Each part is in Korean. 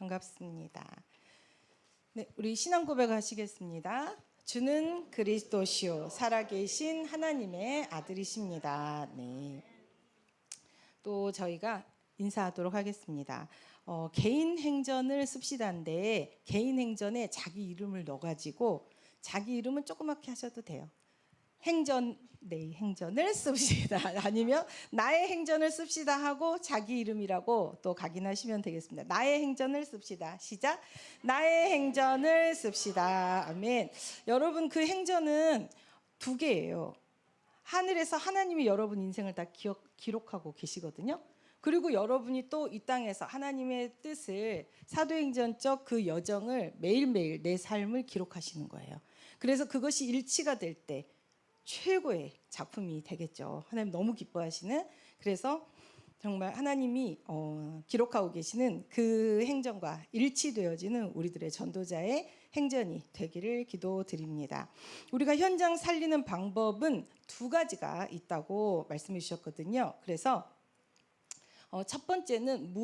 반갑습니다. 네, 우리 신앙 고백하시겠습니다. 주는 그리스도시요 살아계신 하나님의 아들이십니다. 네. 또 저희가 인사하도록 하겠습니다. 개인 행전을 씁시다인데 개인 행전에 자기 이름을 넣어가지고 자기 이름은 조그맣게 하셔도 돼요. 내 행전을 씁시다. 아니면 나의 행전을 씁시다 하고 자기 이름이라고 또 각인하시면 되겠습니다. 나의 행전을 씁시다. 시작. 나의 행전을 씁시다. 아멘. 여러분 그 행전은 두 개예요. 하늘에서 하나님이 여러분 인생을 다 기록하고 계시거든요. 그리고 여러분이 또 이 땅에서 하나님의 뜻을 사도행전적 그 여정을 매일매일 내 삶을 기록하시는 거예요. 그래서 그것이 일치가 될 때 최고의 작품이 되겠죠. 하나님 너무 기뻐하시는. 그래서 정말 하나님이 기록하고 계시는 그 행전과 일치되어지는 우리들의 전도자의 행전이 되기를 기도드립니다. 우리가 현장 살리는 방법은 두 가지가 있다고 말씀해 주셨거든요. 그래서 첫 번째는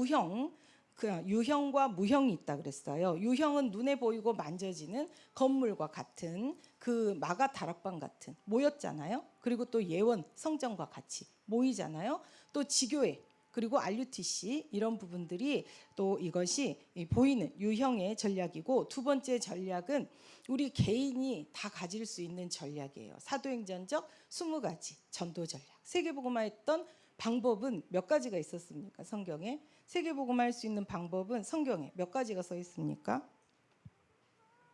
유형과 무형이 있다 그랬어요. 유형은 눈에 보이고 만져지는 건물과 같은 그 마가 다락방 같은 모였잖아요. 그리고 또 예원 성전과 같이 모이잖아요. 또 지교회 그리고 RUTC 이런 부분들이 또 이것이 보이는 유형의 전략이고, 두 번째 전략은 우리 개인이 다 가질 수 있는 전략이에요. 사도행전적 20가지 전도 전략. 세계복음화 했던 방법은 몇 가지가 있었습니까? 성경에 세계복음화 할 수 있는 방법은 성경에 몇 가지가 써 있습니까?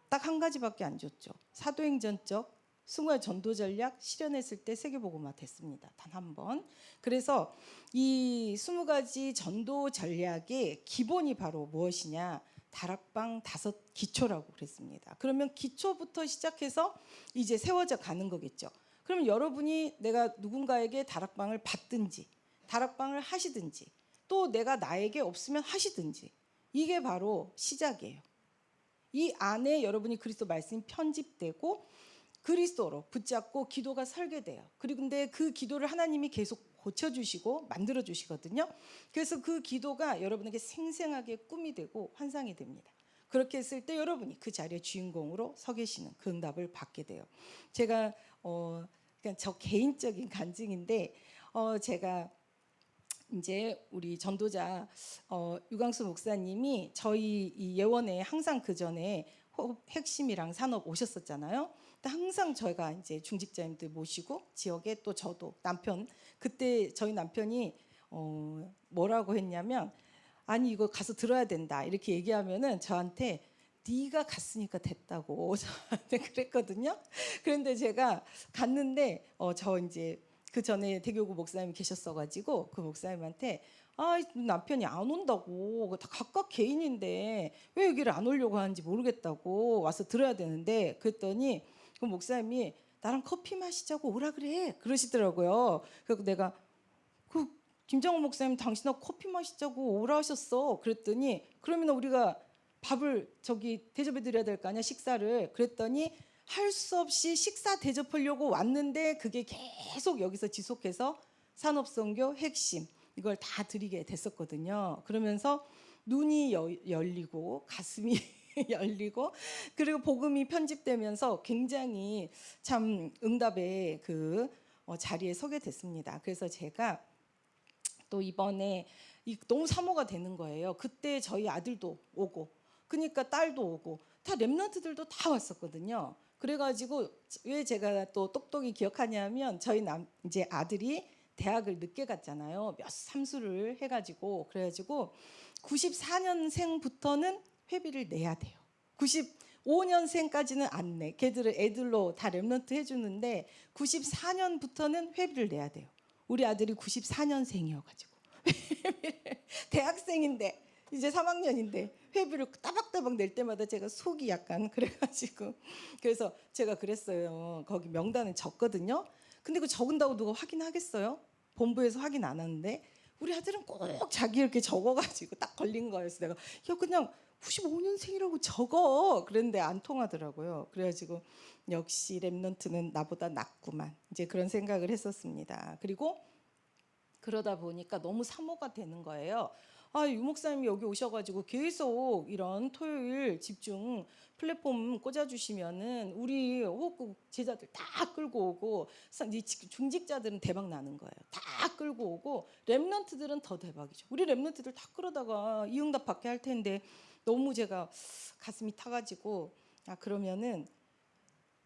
딱 한 가지밖에 안 줬죠. 사도행전적 20가지 전도 전략 실현했을 때 세계복음화 됐습니다. 단 한 번. 그래서 이 20가지 전도 전략의 기본이 바로 무엇이냐? 다락방 5기초라고 그랬습니다. 그러면 기초부터 시작해서 이제 세워져 가는 거겠죠. 그러면 여러분이 내가 누군가에게 다락방을 받든지 다락방을 하시든지 또 내가 나에게 없으면 하시든지 이게 바로 시작이에요. 이 안에 여러분이 그리스도 말씀이 편집되고 그리스도로 붙잡고 기도가 설계돼요. 그리고 근데 그 기도를 하나님이 계속 고쳐주시고 만들어주시거든요. 그래서 그 기도가 여러분에게 생생하게 꿈이 되고 환상이 됩니다. 그렇게 했을 때 여러분이 그 자리의 주인공으로 서 계시는 그 응답을 받게 돼요. 제가 그냥 저 개인적인 간증인데 제가 이제 우리 전도자 유광수 목사님이 저희 이 예원에 항상 그 전에 핵심이랑 산업 오셨었잖아요. 항상 저희가 이제 중직자님들 모시고 지역에 또 저도 남편 그때 저희 남편이 뭐라고 했냐면 아니 이거 가서 들어야 된다 이렇게 얘기하면은 저한테 네가 갔으니까 됐다고 저한테 그랬거든요. 그런데 제가 갔는데 저 이제 그 전에 대교구 목사님이 계셨어가지고 그 목사님한테 남편이 안 온다고 다 각각 개인인데 왜 여기를 안 오려고 하는지 모르겠다고 와서 들어야 되는데 그랬더니 그 목사님이 나랑 커피 마시자고 오라 그래 그러시더라고요. 그래서 내가 그 김정호 목사님 당신하고 커피 마시자고 오라 하셨어. 그랬더니 그러면 우리가 밥을 대접해 드려야 될 거 아니야 식사를. 그랬더니 할 수 없이 식사 대접하려고 왔는데 그게 계속 여기서 지속해서 산업선교 핵심 이걸 다 드리게 됐었거든요. 그러면서 눈이 열리고 가슴이 열리고 그리고 복음이 편집되면서 굉장히 참 응답의 그 자리에 서게 됐습니다. 그래서 제가 또 이번에 너무 사모가 되는 거예요. 그때 저희 아들도 오고 그러니까 딸도 오고 다 렘넌트들도 다 왔었거든요. 그래가지고 왜 제가 또 똑똑히 기억하냐면 저희 이제 아들이 대학을 늦게 갔잖아요. 몇 삼수를 해가지고 그래가지고 94년생부터는 회비를 내야 돼요. 95년생까지는 안 내. 걔들을 애들로 다 렘넌트 해주는데 94년부터는 회비를 내야 돼요. 우리 아들이 94년생이어가지고 대학생인데 이제 3학년인데 회비를 따박따박 낼 때마다 제가 속이 약간 그래가지고 그래서 제가 그랬어요. 거기 명단은 적거든요. 근데 그 적은다고 누가 확인하겠어요? 본부에서 확인 안 하는데 우리 아들은 꼭 자기 이렇게 적어가지고 딱 걸린 거였어. 내가 야 그냥 95년생이라고 적어. 그랬는데 안 통하더라고요. 그래가지고 역시 렘넌트는 나보다 낫구만. 이제 그런 생각을 했었습니다. 그리고 그러다 보니까 너무 사모가 되는 거예요. 아, 유 목사님이 여기 오셔가지고 계속 이런 토요일 집중 플랫폼 꽂아주시면은 우리 호흡국 제자들 다 끌고 오고 중직자들은 대박 나는 거예요. 다 끌고 오고 랩런트들은 더 대박이죠. 우리 랩런트들 다 끌어다가 이응답 받게 할 텐데 너무 제가 가슴이 타가지고 그러면은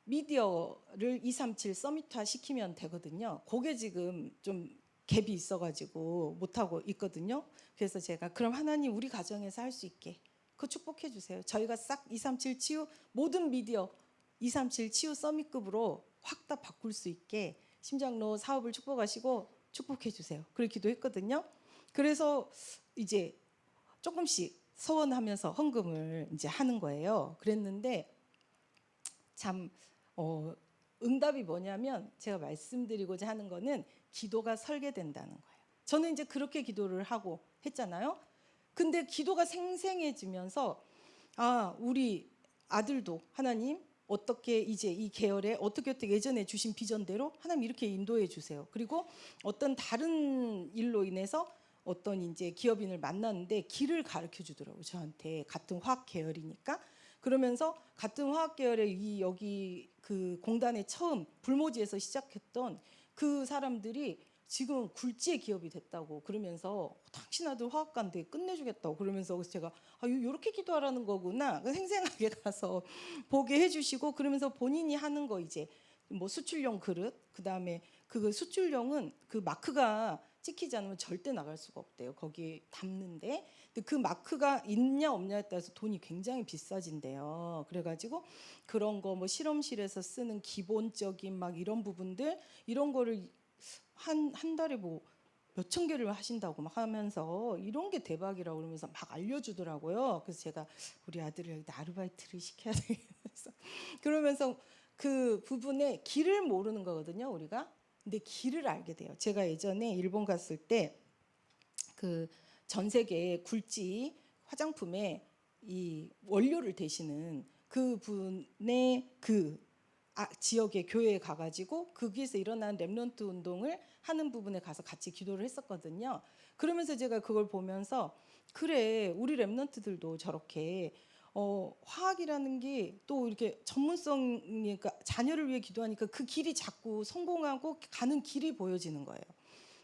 미디어를 237 서밋화 시키면 되거든요. 그게 지금 좀 갭이 있어가지고 못하고 있거든요. 그래서 제가 그럼 하나님 우리 가정에서 할 수 있게 그 축복해 주세요. 저희가 싹 237 치유 모든 미디어 237 치유 서밋급으로 확 다 바꿀 수 있게 심장로 사업을 축복하시고 축복해 주세요. 그렇게 기도했거든요. 그래서 이제 조금씩 서원하면서 헌금을 이제 하는 거예요. 그랬는데 참 응답이 뭐냐면 제가 말씀드리고자 하는 거는 기도가 설계된다는 거예요. 저는 이제 그렇게 기도를 하고 했잖아요. 근데 기도가 생생해지면서 우리 아들도 하나님 어떻게 이제 이 계열에 어떻게 예전에 주신 비전대로 하나님 이렇게 인도해 주세요. 그리고 어떤 다른 일로 인해서 어떤 이제 기업인을 만났는데 길을 가르쳐 주더라고요. 저한테 같은 화학 계열이니까. 그러면서 같은 화학 계열의 여기 그 공단에 처음 불모지에서 시작했던 그 사람들이 지금 굴지의 기업이 됐다고 그러면서 당신 아들 화학과인데 끝내주겠다고 그러면서 그래서 제가 이렇게 기도하라는 거구나 생생하게 가서 보게 해주시고 그러면서 본인이 하는 거 이제 뭐 수출용 그릇 그다음에 그 수출용은 그 마크가 찍히지 않으면 절대 나갈 수가 없대요. 거기에 담는데 근데 그 마크가 있냐 없냐에 따라서 돈이 굉장히 비싸진대요. 그래가지고 그런 거 뭐 실험실에서 쓰는 기본적인 막 이런 부분들 이런 거를 한 달에 뭐 몇천 개를 하신다고 막 하면서 이런 게 대박이라고 그러면서 막 알려주더라고요. 그래서 제가 우리 아들을 여기다 아르바이트를 시켜야 되겠어. 그러면서 그 부분에 길을 모르는 거거든요, 우리가. 근데 길을 알게 돼요. 제가 예전에 일본 갔을 때 그 전 세계 굴지 화장품의 이 원료를 대시는 그 분의 그 지역의 교회에 가가지고 거기에서 일어난 렘넌트 운동을 하는 부분에 가서 같이 기도를 했었거든요. 그러면서 제가 그걸 보면서 그래 우리 렘넌트들도 저렇게 화학이라는 게 또 이렇게 전문성이니까 자녀를 위해 기도하니까 그 길이 자꾸 성공하고 가는 길이 보여지는 거예요.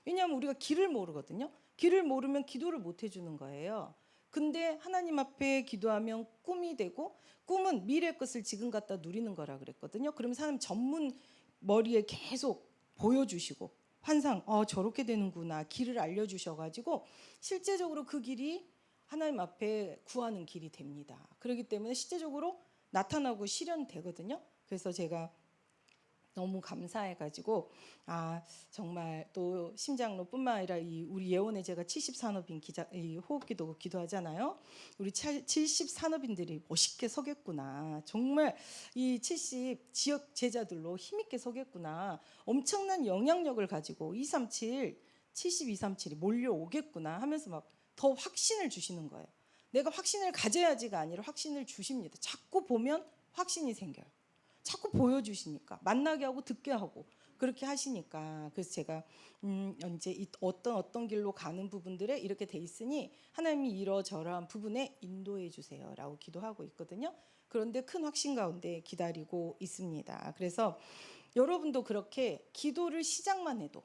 왜냐하면 우리가 길을 모르거든요. 길을 모르면 기도를 못 해주는 거예요. 근데 하나님 앞에 기도하면 꿈이 되고 꿈은 미래의 것을 지금 갖다 누리는 거라 그랬거든요. 그러면 사람 전문 머리에 계속 보여주시고 환상 저렇게 되는구나 길을 알려주셔가지고 실제적으로 그 길이 하나님 앞에 구하는 길이 됩니다. 그렇기 때문에 실제적으로 나타나고 실현되거든요. 그래서 제가 너무 감사해가지고 정말 또 심장로뿐만 아니라 우리 예원의 제가 70산업인 호흡기도 기도하잖아요. 우리 70산업인들이 멋있게 서겠구나. 정말 이 70 지역 제자들로 힘있게 서겠구나. 엄청난 영향력을 가지고 237 7237이 몰려오겠구나 하면서 막 더 확신을 주시는 거예요. 내가 확신을 가져야지가 아니라 확신을 주십니다. 자꾸 보면 확신이 생겨요. 자꾸 보여주시니까 만나게 하고 듣게 하고 그렇게 하시니까 그래서 제가 이제 어떤 길로 가는 부분들에 이렇게 돼 있으니 하나님이 이러저러한 부분에 인도해 주세요라고 기도하고 있거든요. 그런데 큰 확신 가운데 기다리고 있습니다. 그래서 여러분도 그렇게 기도를 시작만 해도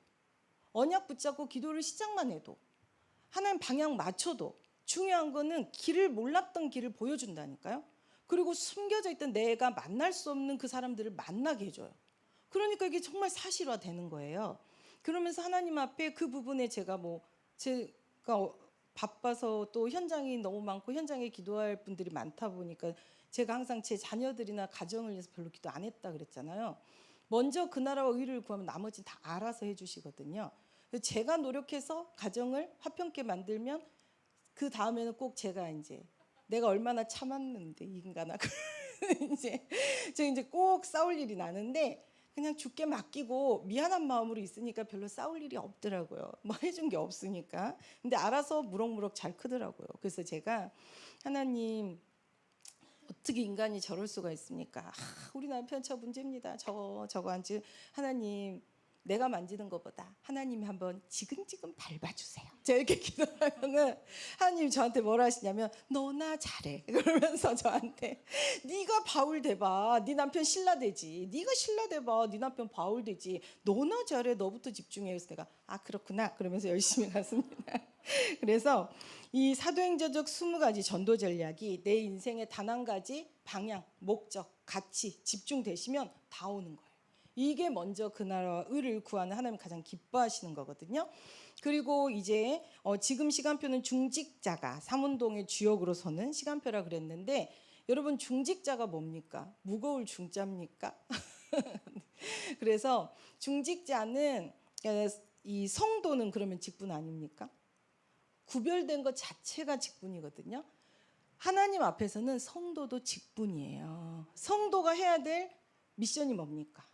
언약 붙잡고 기도를 시작만 해도 하나님 방향 맞춰도 중요한 거는 길을 몰랐던 길을 보여준다니까요. 그리고 숨겨져 있던 내가 만날 수 없는 그 사람들을 만나게 해줘요. 그러니까 이게 정말 사실화 되는 거예요. 그러면서 하나님 앞에 그 부분에 제가 바빠서 또 현장이 너무 많고 현장에 기도할 분들이 많다 보니까 제가 항상 제 자녀들이나 가정을 위해서 별로 기도 안 했다 그랬잖아요. 먼저 그 나라와 의를 구하면 나머지는 다 알아서 해주시거든요. 제가 노력해서 가정을 화평케 만들면 그 다음에는 꼭 제가 이제 내가 얼마나 참았는데 이 인간아 이제 제가 이제 꼭 싸울 일이 나는데 그냥 죽게 맡기고 미안한 마음으로 있으니까 별로 싸울 일이 없더라고요. 뭐 해준 게 없으니까. 근데 알아서 무럭무럭 잘 크더라고요. 그래서 제가 하나님 어떻게 인간이 저럴 수가 있습니까? 우리 남편 저 문제입니다. 저거 앉지 하나님 내가 만지는 것보다 하나님이 한번 지근지근 밟아주세요. 제가 이렇게 기도하면은 하나님이 저한테 뭐라 하시냐면 너나 잘해 그러면서 저한테 네가 바울 돼봐. 네 남편 신라 되지. 네가 신라 돼봐. 네 남편 바울 되지. 너나 잘해. 너부터 집중해. 그래서 내가 그렇구나 그러면서 열심히 갔습니다. 그래서 이 사도행전적 20가지 전도 전략이 내 인생의 단 한 가지 방향, 목적, 가치 집중되시면 다 오는 거예요. 이게 먼저 그 나라와 의를 구하는 하나님 가장 기뻐하시는 거거든요. 그리고 이제 지금 시간표는 중직자가 삼운동의 주역으로 서는 시간표라 그랬는데 여러분 중직자가 뭡니까? 무거울 중자입니까? 그래서 중직자는 이 성도는 그러면 직분 아닙니까? 구별된 것 자체가 직분이거든요. 하나님 앞에서는 성도도 직분이에요. 성도가 해야 될 미션이 뭡니까?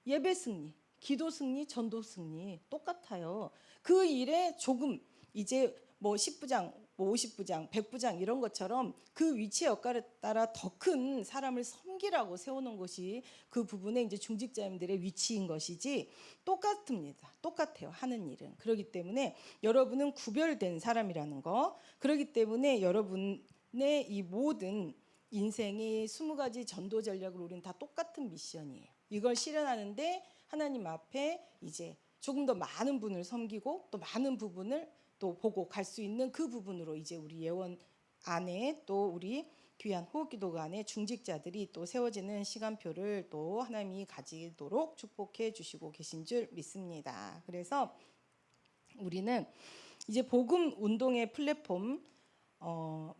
예배 승리, 기도 승리, 전도 승리 똑같아요. 그 일에 조금 이제 뭐 10부장, 뭐 50부장, 100부장 이런 것처럼 그 위치의 역할에 따라 더 큰 사람을 섬기라고 세우는 것이 그 부분에 이제 중직자님들의 위치인 것이지 똑같습니다. 똑같아요. 하는 일은. 그렇기 때문에 여러분은 구별된 사람이라는 거. 그렇기 때문에 여러분의 이 모든 인생의 20가지 전도 전략을 우리는 다 똑같은 미션이에요. 이걸 실현하는데 하나님 앞에 이제 조금 더 많은 분을 섬기고 또 많은 부분을 또 보고 갈 수 있는 그 부분으로 이제 우리 예원 안에 또 우리 귀한 호흡기도가 안에 중직자들이 또 세워지는 시간표를 또 하나님이 가지도록 축복해 주시고 계신 줄 믿습니다. 그래서 우리는 이제 복음 운동의 플랫폼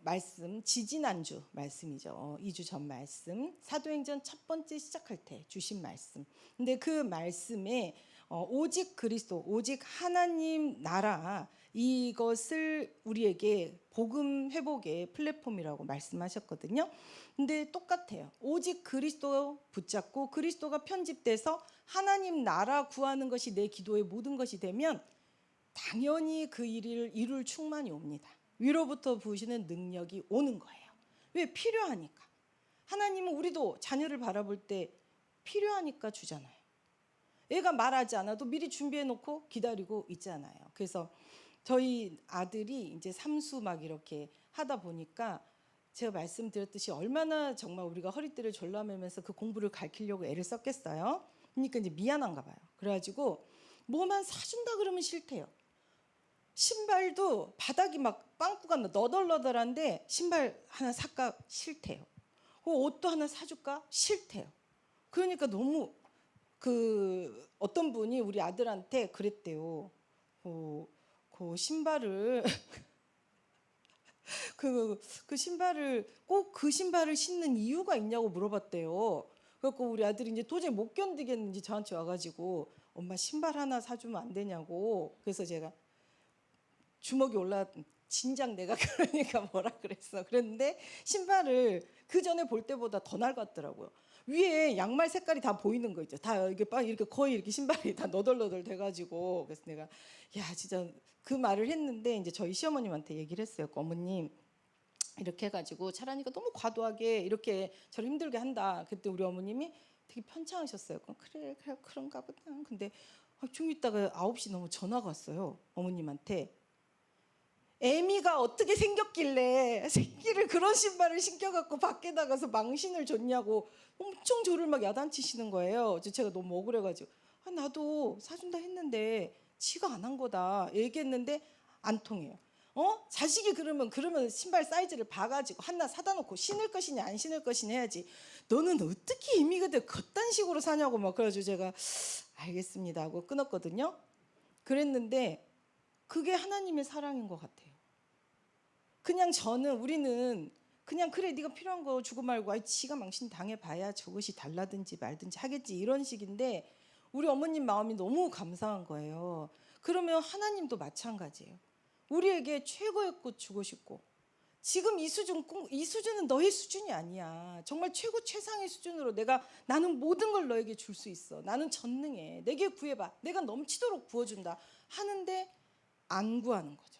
말씀 지지난주 말씀이죠. 2주 전 말씀 사도행전 첫 번째 시작할 때 주신 말씀. 근데 그 말씀에 오직 그리스도 오직 하나님 나라 이것을 우리에게 복음 회복의 플랫폼이라고 말씀하셨거든요. 근데 똑같아요. 오직 그리스도 붙잡고 그리스도가 편집돼서 하나님 나라 구하는 것이 내 기도의 모든 것이 되면 당연히 그 일을 이룰 충만이 옵니다. 위로부터 부으시는 능력이 오는 거예요. 왜? 필요하니까. 하나님은 우리도 자녀를 바라볼 때 필요하니까 주잖아요. 애가 말하지 않아도 미리 준비해 놓고 기다리고 있잖아요. 그래서 저희 아들이 이제 삼수 막 이렇게 하다 보니까 제가 말씀드렸듯이 얼마나 정말 우리가 허리띠를 졸라매면서 그 공부를 가르치려고 애를 썼겠어요. 그러니까 이제 미안한가 봐요. 그래가지고 뭐만 사준다 그러면 싫대요. 신발도 바닥이 막 빵꾸가 너덜너덜한데 신발 하나 살까 싫대요. 옷도 하나 사줄까 싫대요. 그러니까 너무 그 어떤 분이 우리 아들한테 그랬대요. 그 신발을 그 신발을 꼭 그 신발을 신는 이유가 있냐고 물어봤대요. 그래갖고 우리 아들이 이제 도저히 못 견디겠는지 저한테 와가지고 엄마 신발 하나 사주면 안 되냐고. 그래서 제가 주먹이 올라 진작 내가 그러니까 뭐라 그랬어. 그랬는데 신발을 그 전에 볼 때보다 더 낡았더라고요. 위에 양말 색깔이 다 보이는 거 있죠. 다 이렇게 거의 이렇게 신발이 다 너덜너덜 돼가지고 그래서 내가 야 진짜 그 말을 했는데 이제 저희 시어머님한테 얘기를 했어요. 어머님 이렇게 해가지고 차라니까 너무 과도하게 이렇게 저를 힘들게 한다. 그때 우리 어머님이 되게 편찮으셨어요. 그래 그런가 보다. 근데 좀 있다가 9시 넘어 전화가 왔어요. 어머님한테. 애미가 어떻게 생겼길래 새끼를 그런 신발을 신겨갖고 밖에 나가서 망신을 줬냐고 엄청 저를 막 야단치시는 거예요. 제가 너무 억울해가지고 나도 사준다 했는데 지가 안 한 거다 얘기했는데 안 통해요. 자식이 그러면 신발 사이즈를 봐가지고 하나 사다 놓고 신을 것이냐 안 신을 것이냐 해야지. 너는 어떻게 애미가 그딴 식으로 사냐고 막 그래가지고 제가 알겠습니다 하고 끊었거든요. 그랬는데 그게 하나님의 사랑인 것 같아요. 그냥 우리는 그냥 그래 네가 필요한 거 주고 말고 지가 망신 당해봐야 저것이 달라든지 말든지 하겠지 이런 식인데 우리 어머님 마음이 너무 감사한 거예요. 그러면 하나님도 마찬가지예요. 우리에게 최고의 꽃 주고 싶고 지금 이 수준은 너의 수준이 아니야. 정말 최고 최상의 수준으로 나는 모든 걸 너에게 줄 수 있어. 나는 전능해. 내게 구해봐. 내가 넘치도록 부어준다. 하는데 안 구하는 거죠.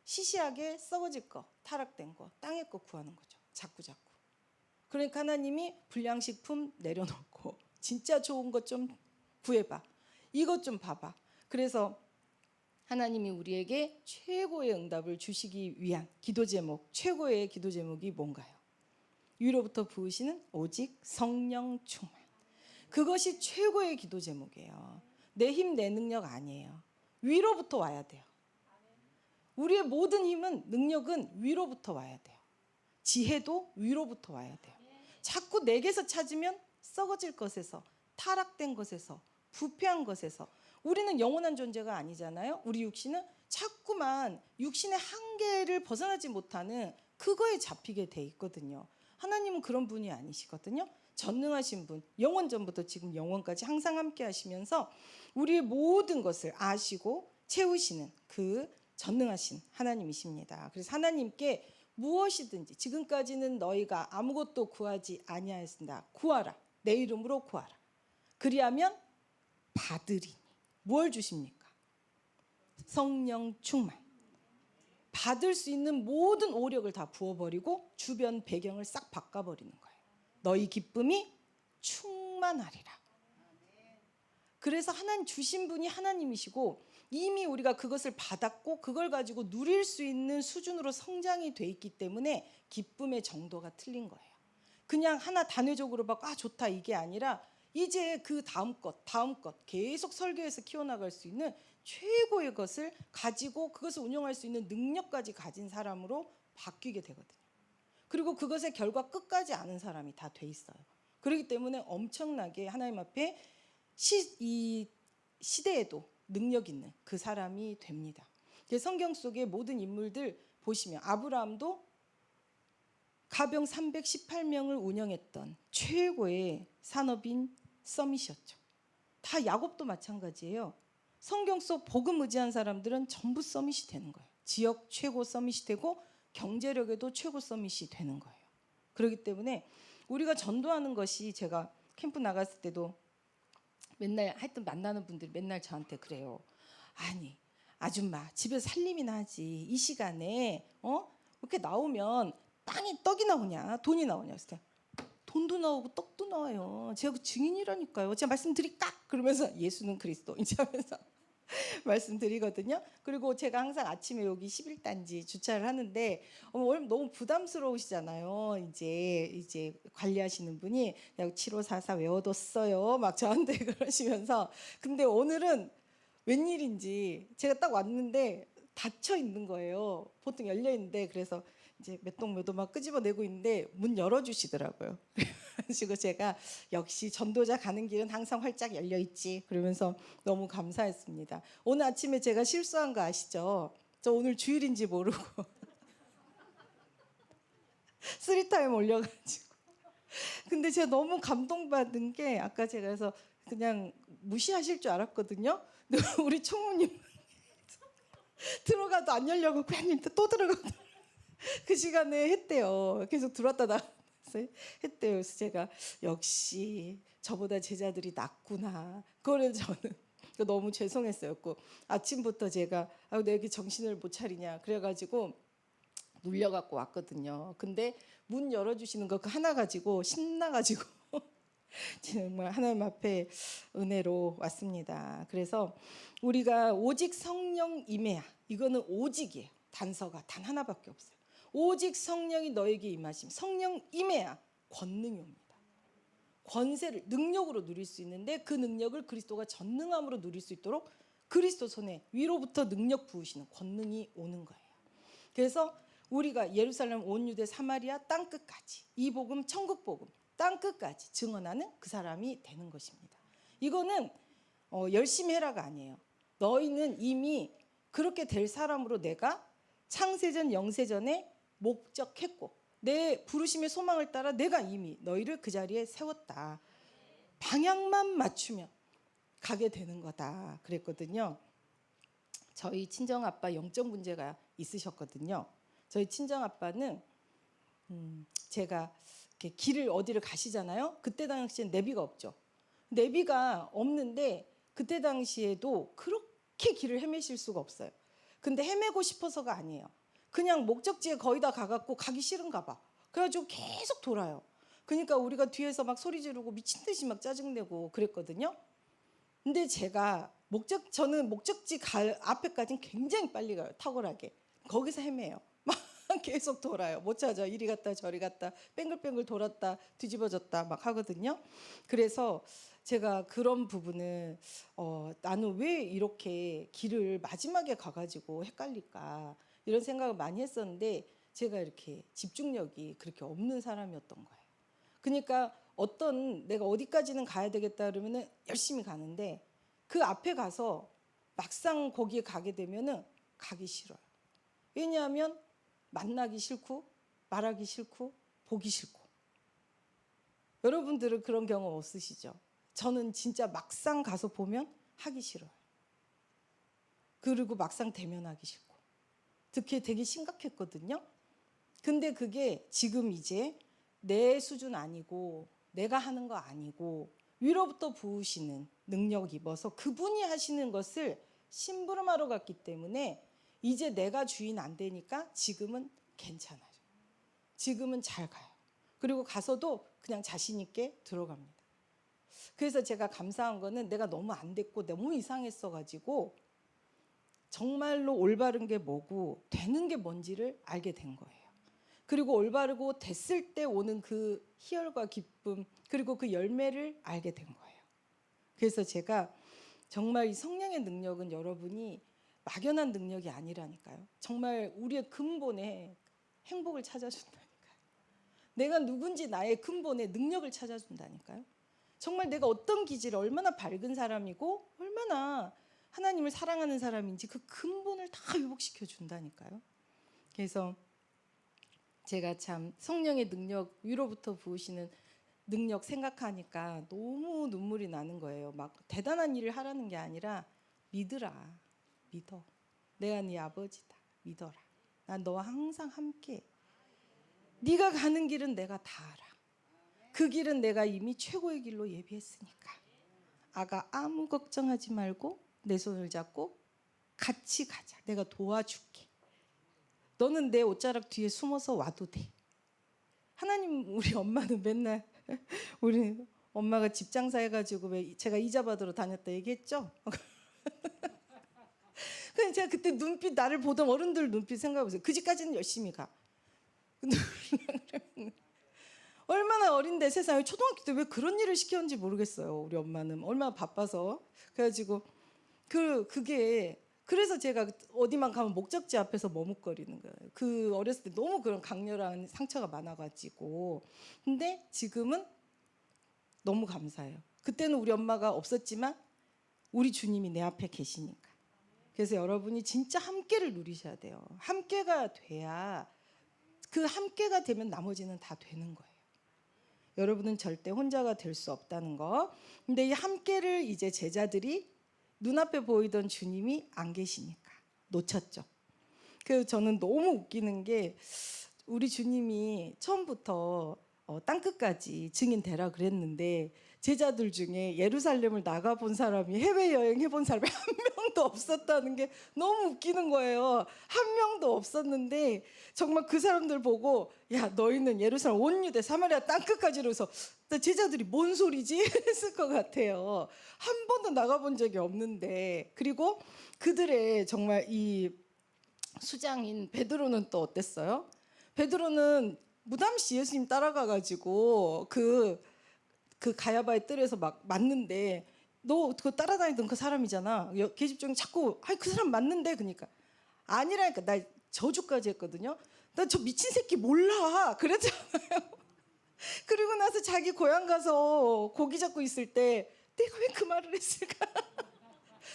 시시하게 썩어질 거, 타락된 거, 땅의 거 구하는 거죠. 자꾸. 그러니까 하나님이 불량식품 내려놓고 진짜 좋은 것 좀 구해봐. 이것 좀 봐봐. 그래서 하나님이 우리에게 최고의 응답을 주시기 위한 기도 제목, 최고의 기도 제목이 뭔가요? 위로부터 부으시는 오직 성령 충만. 그것이 최고의 기도 제목이에요. 내 힘, 내 능력 아니에요. 위로부터 와야 돼요. 우리의 모든 힘은, 능력은 위로부터 와야 돼요. 지혜도 위로부터 와야 돼요. 자꾸 내게서 찾으면 썩어질 것에서, 타락된 것에서, 부패한 것에서, 우리는 영원한 존재가 아니잖아요. 우리 육신은 자꾸만 육신의 한계를 벗어나지 못하는 그거에 잡히게 돼 있거든요. 하나님은 그런 분이 아니시거든요. 전능하신 분, 영원 전부터 지금 영원까지 항상 함께 하시면서 우리의 모든 것을 아시고 채우시는 그 전능하신 하나님이십니다. 그래서 하나님께 무엇이든지, 지금까지는 너희가 아무것도 구하지 아니하였습니다. 구하라. 내 이름으로 구하라. 그리하면 받으리니. 뭘 주십니까? 성령 충만. 받을 수 있는 모든 오력을 다 부어버리고 주변 배경을 싹 바꿔버리는 거예요. 너희 기쁨이 충만하리라. 그래서 하나님 주신 분이 하나님이시고 이미 우리가 그것을 받았고 그걸 가지고 누릴 수 있는 수준으로 성장이 돼 있기 때문에 기쁨의 정도가 틀린 거예요. 그냥 하나 단회적으로 막 좋다 이게 아니라 이제 그 다음 것 계속 설계해서 키워나갈 수 있는 최고의 것을 가지고 그것을 운영할 수 있는 능력까지 가진 사람으로 바뀌게 되거든요. 그리고 그것의 결과 끝까지 아는 사람이 다 돼 있어요. 그렇기 때문에 엄청나게 하나님 앞에 이 시대에도 능력 있는 그 사람이 됩니다. 성경 속의 모든 인물들 보시면 아브라함도 가병 318명을 운영했던 최고의 산업인 서밋이었죠. 다 야곱도 마찬가지예요. 성경 속 복음 의지한 사람들은 전부 서밋이 되는 거예요. 지역 최고 서밋이 되고 경제력에도 최고 서밋이 되는 거예요. 그렇기 때문에 우리가 전도하는 것이, 제가 캠프 나갔을 때도 맨날 하여튼 만나는 분들이 맨날 저한테 그래요. 아니 아줌마 집에서 살림이나 하지 이 시간에 이렇게 나오면 떡이 나오냐 돈이 나오냐. 그래서 돈도 나오고 떡도 나와요. 제가 그 증인이라니까요. 제가 말씀드릴까? 그러면서 예수는 그리스도 이제 하면서 말씀드리거든요. 그리고 제가 항상 아침에 여기 11단지 주차를 하는데 너무 부담스러우시잖아요. 이제 관리하시는 분이 7544 외워뒀어요. 막 저한테 그러시면서. 근데 오늘은 웬일인지 제가 딱 왔는데 닫혀 있는 거예요. 보통 열려 있는데 그래서 이제 몇 동 몇 호 막 끄집어내고 있는데 문 열어주시더라고요. 그래가지고 제가 역시 전도자 가는 길은 항상 활짝 열려 있지 그러면서 너무 감사했습니다. 오늘 아침에 제가 실수한 거 아시죠? 저 오늘 주일인지 모르고 3타임 올려가지고. 근데 제가 너무 감동받은 게 아까 제가 그래서 그냥 무시하실 줄 알았거든요. 근데 우리 총무님 들어가도 안 열려고 그냥 또 들어가고 그 시간에 했대요. 계속 들어왔다 나갔어요. 했대요. 그래서 제가 역시 저보다 제자들이 낫구나. 그거를 저는 너무 죄송했어요. 아침부터 제가 내가 이렇게 정신을 못 차리냐 그래가지고 눌려갖고 왔거든요. 근데 문 열어주시는 거 그 하나 가지고 신나가지고 정말 하나님 앞에 은혜로 왔습니다. 그래서 우리가 오직 성령 임해야, 이거는 오직이에요. 단서가 단 하나밖에 없어요. 오직 성령이 너에게 임하심. 성령 임해야 권능이 옵니다. 권세를 능력으로 누릴 수 있는데 그 능력을 그리스도가 전능함으로 누릴 수 있도록 그리스도 손에 위로부터 능력 부으시는 권능이 오는 거예요. 그래서 우리가 예루살렘 온 유대 사마리아 땅끝까지 이 복음 천국 복음 땅끝까지 증언하는 그 사람이 되는 것입니다. 이거는 열심히 해라가 아니에요. 너희는 이미 그렇게 될 사람으로 내가 창세전 영세전에 목적했고 내 부르심의 소망을 따라 내가 이미 너희를 그 자리에 세웠다. 방향만 맞추면 가게 되는 거다 그랬거든요. 저희 친정아빠 영적 문제가 있으셨거든요. 저희 친정아빠는 제가 이렇게 길을 어디를 가시잖아요. 그때 당시엔 내비가 없죠. 내비가 없는데 그때 당시에도 그렇게 길을 헤매실 수가 없어요. 근데 헤매고 싶어서가 아니에요. 그냥 목적지에 거의 다 가갖고 가기 싫은가 봐. 그래가지고 계속 돌아요. 그러니까 우리가 뒤에서 막 소리 지르고 미친 듯이 막 짜증내고 그랬거든요. 근데 저는 목적지 앞에까지는 굉장히 빨리 가요. 탁월하게. 거기서 헤매요. 막 계속 돌아요. 못 찾아. 이리 갔다 저리 갔다 뱅글뱅글 돌았다 뒤집어졌다 막 하거든요. 그래서 제가 그런 부분을 나는 왜 이렇게 길을 마지막에 가가지고 헷갈릴까 이런 생각을 많이 했었는데 제가 이렇게 집중력이 그렇게 없는 사람이었던 거예요. 그러니까 내가 어디까지는 가야 되겠다 그러면은 열심히 가는데 그 앞에 가서 막상 거기에 가게 되면은 가기 싫어요. 왜냐하면 만나기 싫고 말하기 싫고 보기 싫고. 여러분들은 그런 경험 없으시죠? 저는 진짜 막상 가서 보면 하기 싫어요. 그리고 막상 대면하기 싫고. 특히 되게 심각했거든요. 근데 그게 지금 이제 내 수준 아니고 내가 하는 거 아니고 위로부터 부으시는 능력 입어서 그분이 하시는 것을 심부름하러 갔기 때문에 이제 내가 주인 안 되니까 지금은 괜찮아요. 지금은 잘 가요. 그리고 가서도 그냥 자신 있게 들어갑니다. 그래서 제가 감사한 거는 내가 너무 안 됐고 너무 이상했어가지고 정말로 올바른 게 뭐고 되는 게 뭔지를 알게 된 거예요. 그리고 올바르고 됐을 때 오는 그 희열과 기쁨 그리고 그 열매를 알게 된 거예요. 그래서 제가 정말 이 성령의 능력은 여러분이 막연한 능력이 아니라니까요. 정말 우리의 근본에 행복을 찾아준다니까요. 내가 누군지 나의 근본에 능력을 찾아준다니까요. 정말 내가 어떤 기질 얼마나 밝은 사람이고 얼마나 하나님을 사랑하는 사람인지 그 근본을 다 회복시켜 준다니까요. 그래서 제가 참 성령의 능력 위로부터 부으시는 능력 생각하니까 너무 눈물이 나는 거예요. 막 대단한 일을 하라는 게 아니라 믿으라. 믿어. 내가 네 아버지다. 믿어라. 난 너와 항상 함께. 네가 가는 길은 내가 다 알아. 그 길은 내가 이미 최고의 길로 예비했으니까. 아가 아무 걱정하지 말고 내 손을 잡고 같이 가자. 내가 도와줄게. 너는 내 옷자락 뒤에 숨어서 와도 돼. 하나님 우리 엄마는 맨날 우리 엄마가 집 장사 해가지고 왜 제가 이자 받으러 다녔다 얘기했죠? 그냥 제가 그때 나를 보던 어른들 눈빛 생각해보세요. 그 집까지는 열심히 가. 얼마나 어린데 세상에 초등학교 때 왜 그런 일을 시켰는지 모르겠어요. 우리 엄마는 얼마나 바빠서. 그래가지고 그게 그래서 제가 어디만 가면 목적지 앞에서 머뭇거리는 거예요. 그 어렸을 때 너무 그런 강렬한 상처가 많아가지고. 근데 지금은 너무 감사해요. 그때는 우리 엄마가 없었지만 우리 주님이 내 앞에 계시니까. 그래서 여러분이 진짜 함께를 누리셔야 돼요. 함께가 돼야 그 함께가 되면 나머지는 다 되는 거예요. 여러분은 절대 혼자가 될 수 없다는 거. 근데 이 함께를 이제 제자들이 눈앞에 보이던 주님이 안 계시니까 놓쳤죠. 그래서 저는 너무 웃기는 게 우리 주님이 처음부터 땅끝까지 증인 되라 그랬는데 제자들 중에 예루살렘을 나가본 사람이 해외여행 해본 사람이 한 명도 없었다는 게 너무 웃기는 거예요. 한 명도 없었는데 정말 그 사람들 보고 야 너희는 예루살렘 온 유대 사마리아 땅끝까지 이러면서 제자들이 뭔 소리지? 했을 것 같아요. 한 번도 나가본 적이 없는데 그리고 그들의 정말 이 수장인 베드로는 또 어땠어요? 베드로는 무담시 예수님 따라가가지고 그 가야바의 뜰에서 막 맞는데 너 그거 따라다니던 그 사람이잖아. 계집 중에 자꾸 아니 그 사람 맞는데 그러니까 아니라니까 나 저주까지 했거든요. 나 저 미친 새끼 몰라 그랬잖아요. 그리고 나서 자기 고향 가서 고기 잡고 있을 때 내가 왜 그 말을 했을까?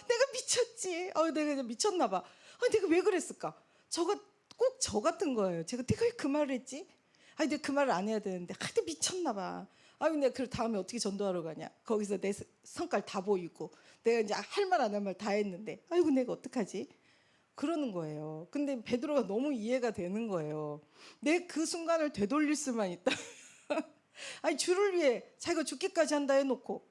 내가 미쳤지. 내가 미쳤나 봐. 내가 왜 그랬을까? 꼭 저 같은 거예요. 내가 왜 그 말을 했지? 내가 그 말을 안 해야 되는데 근데 미쳤나 봐. 내가 그 다음에 어떻게 전도하러 가냐? 거기서 내 성깔 다 보이고 내가 이제 할 말 안 할 말 다 했는데 내가 어떡하지? 그러는 거예요. 근데 베드로가 너무 이해가 되는 거예요. 내 그 순간을 되돌릴 수만 있다. 주를 위해 자기가 죽기까지 한다 해놓고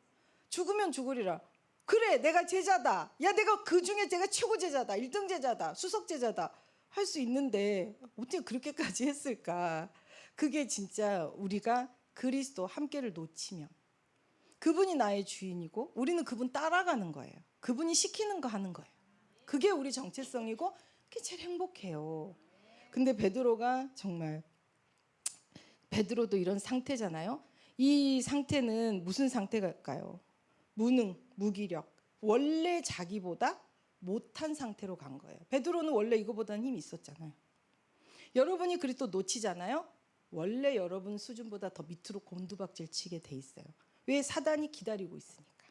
죽으면 죽으리라. 그래 내가 제자다. 야 내가 그 중에 제가 최고 제자다. 1등 제자다. 수석 제자다. 할 수 있는데 어떻게 그렇게까지 했을까? 그게 진짜 우리가 그리스도 함께를 놓치면 그분이 나의 주인이고 우리는 그분 따라가는 거예요. 그분이 시키는 거 하는 거예요. 그게 우리 정체성이고 그게 제일 행복해요. 근데 베드로가 정말, 베드로도 이런 상태잖아요. 이 상태는 무슨 상태일까요? 무능, 무기력, 원래 자기보다 못한 상태로 간 거예요. 베드로는 원래 이거보다는 힘이 있었잖아요. 여러분이 그리스도 놓치잖아요. 원래 여러분 수준보다 더 밑으로 곤두박질 치게 돼 있어요. 왜? 사단이 기다리고 있으니까.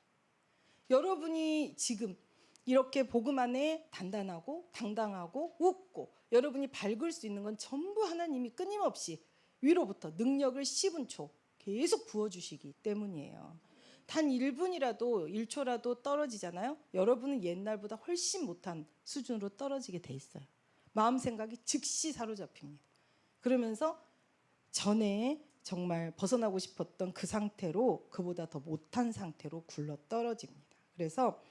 여러분이 지금 이렇게 복음 안에 단단하고 당당하고 웃고 여러분이 밝을 수 있는 건 전부 하나님이 끊임없이 위로부터 능력을 씹은 초 계속 부어주시기 때문이에요. 단 1분이라도 1초라도 떨어지잖아요. 여러분은 옛날보다 훨씬 못한 수준으로 떨어지게 돼 있어요. 마음 생각이 즉시 사로잡힙니다. 그러면서 전에 정말 벗어나고 싶었던 그 상태로, 그보다 더 못한 상태로 굴러 떨어집니다. 그래서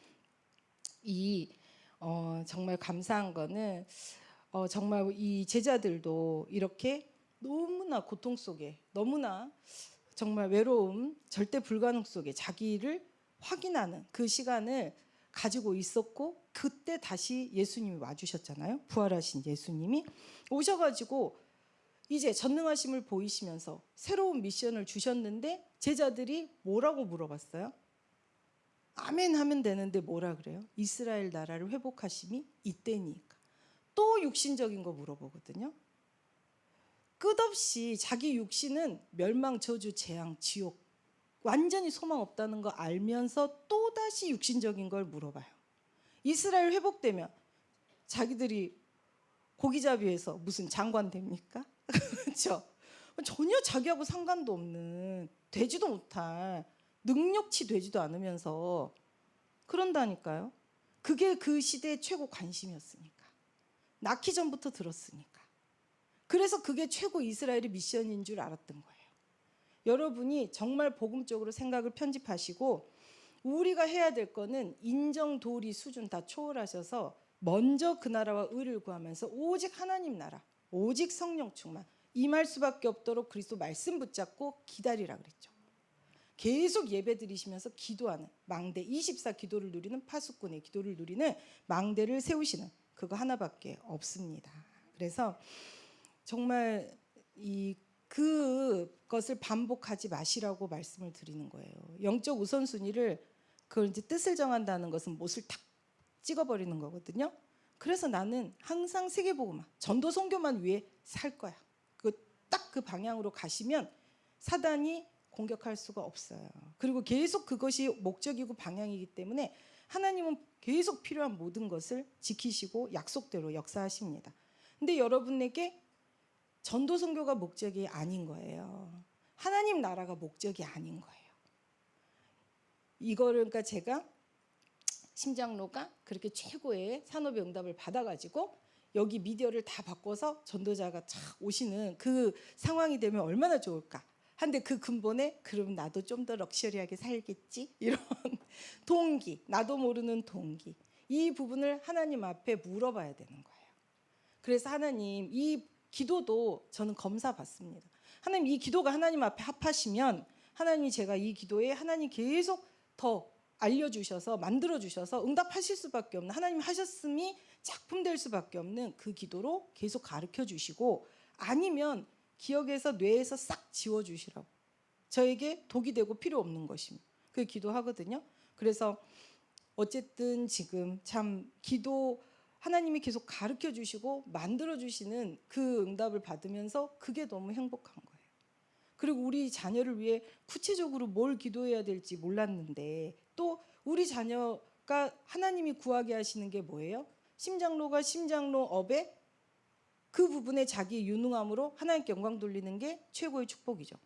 정말 감사한 거는 정말 이 제자들도 이렇게 너무나 고통 속에, 너무나 정말 외로움, 절대 불가능 속에 자기를 확인하는 그 시간을 가지고 있었고, 그때 다시 예수님이 와주셨잖아요. 부활하신 예수님이 오셔가지고 이제 전능하심을 보이시면서 새로운 미션을 주셨는데 제자들이 뭐라고 물어봤어요? 아멘 하면 되는데 뭐라 그래요? 이스라엘 나라를 회복하심이 이때니까. 또 육신적인 거 물어보거든요. 끝없이 자기 육신은 멸망, 저주, 재앙, 지옥, 완전히 소망 없다는 거 알면서 또다시 육신적인 걸 물어봐요. 이스라엘 회복되면 자기들이 고기잡이에서 무슨 장관 됩니까? 그렇죠? 전혀 자기하고 상관도 없는, 되지도 못할, 능력치 되지도 않으면서 그런다니까요. 그게 그 시대의 최고 관심이었으니까. 낳기 전부터 들었으니까. 그래서 그게 최고 이스라엘의 미션인 줄 알았던 거예요. 여러분이 정말 복음적으로 생각을 편집하시고 우리가 해야 될 거는 인정, 도리, 수준 다 초월하셔서 먼저 그 나라와 의를 구하면서 오직 하나님 나라, 오직 성령 충만, 임할 수밖에 없도록 그리스도 말씀 붙잡고 기다리라 그랬죠. 계속 예배 드리시면서 기도하는, 망대 24 기도를 누리는, 파수꾼의 기도를 누리는 망대를 세우시는, 그거 하나밖에 없습니다. 그래서 정말 그것을 반복하지 마시라고 말씀을 드리는 거예요. 영적 우선순위를, 그걸 이제 뜻을 정한다는 것은 못을 탁 찍어버리는 거거든요. 그래서 나는 항상 세계복음화, 전도 선교만 위해 살 거야. 딱 그 방향으로 가시면 사단이 공격할 수가 없어요. 그리고 계속 그것이 목적이고 방향이기 때문에 하나님은 계속 필요한 모든 것을 지키시고 약속대로 역사하십니다. 근데 여러분에게 전도 선교가 목적이 아닌 거예요. 하나님 나라가 목적이 아닌 거예요. 이거를 그러니까 제가 심장로가 그렇게 최고의 산업의 응답을 받아가지고 여기 미디어를 다 바꿔서 전도자가 착 오시는 그 상황이 되면 얼마나 좋을까. 한데 그 근본에 그럼 나도 좀 더 럭셔리하게 살겠지? 이런 동기, 나도 모르는 동기. 이 부분을 하나님 앞에 물어봐야 되는 거예요. 그래서 하나님, 이 기도도 저는 검사 받습니다. 하나님, 이 기도가 하나님 앞에 합하시면 하나님이 제가 이 기도에 하나님 계속 더 알려주셔서 만들어주셔서 응답하실 수밖에 없는, 하나님 하셨음이 작품될 수밖에 없는 그 기도로 계속 가르쳐주시고, 아니면 기억에서 뇌에서 싹 지워주시라고, 저에게 독이 되고 필요 없는 것입니다. 그 기도하거든요. 그래서 어쨌든 지금 참 기도 하나님이 계속 가르쳐주시고 만들어주시는 그 응답을 받으면서 그게 너무 행복한 거예요. 그리고 우리 자녀를 위해 구체적으로 뭘 기도해야 될지 몰랐는데, 또 우리 자녀가 하나님이 구하게 하시는 게 뭐예요? 심장로가 심장로 업에 그 부분에 자기의 유능함으로 하나님께 영광 돌리는 게 최고의 축복이죠.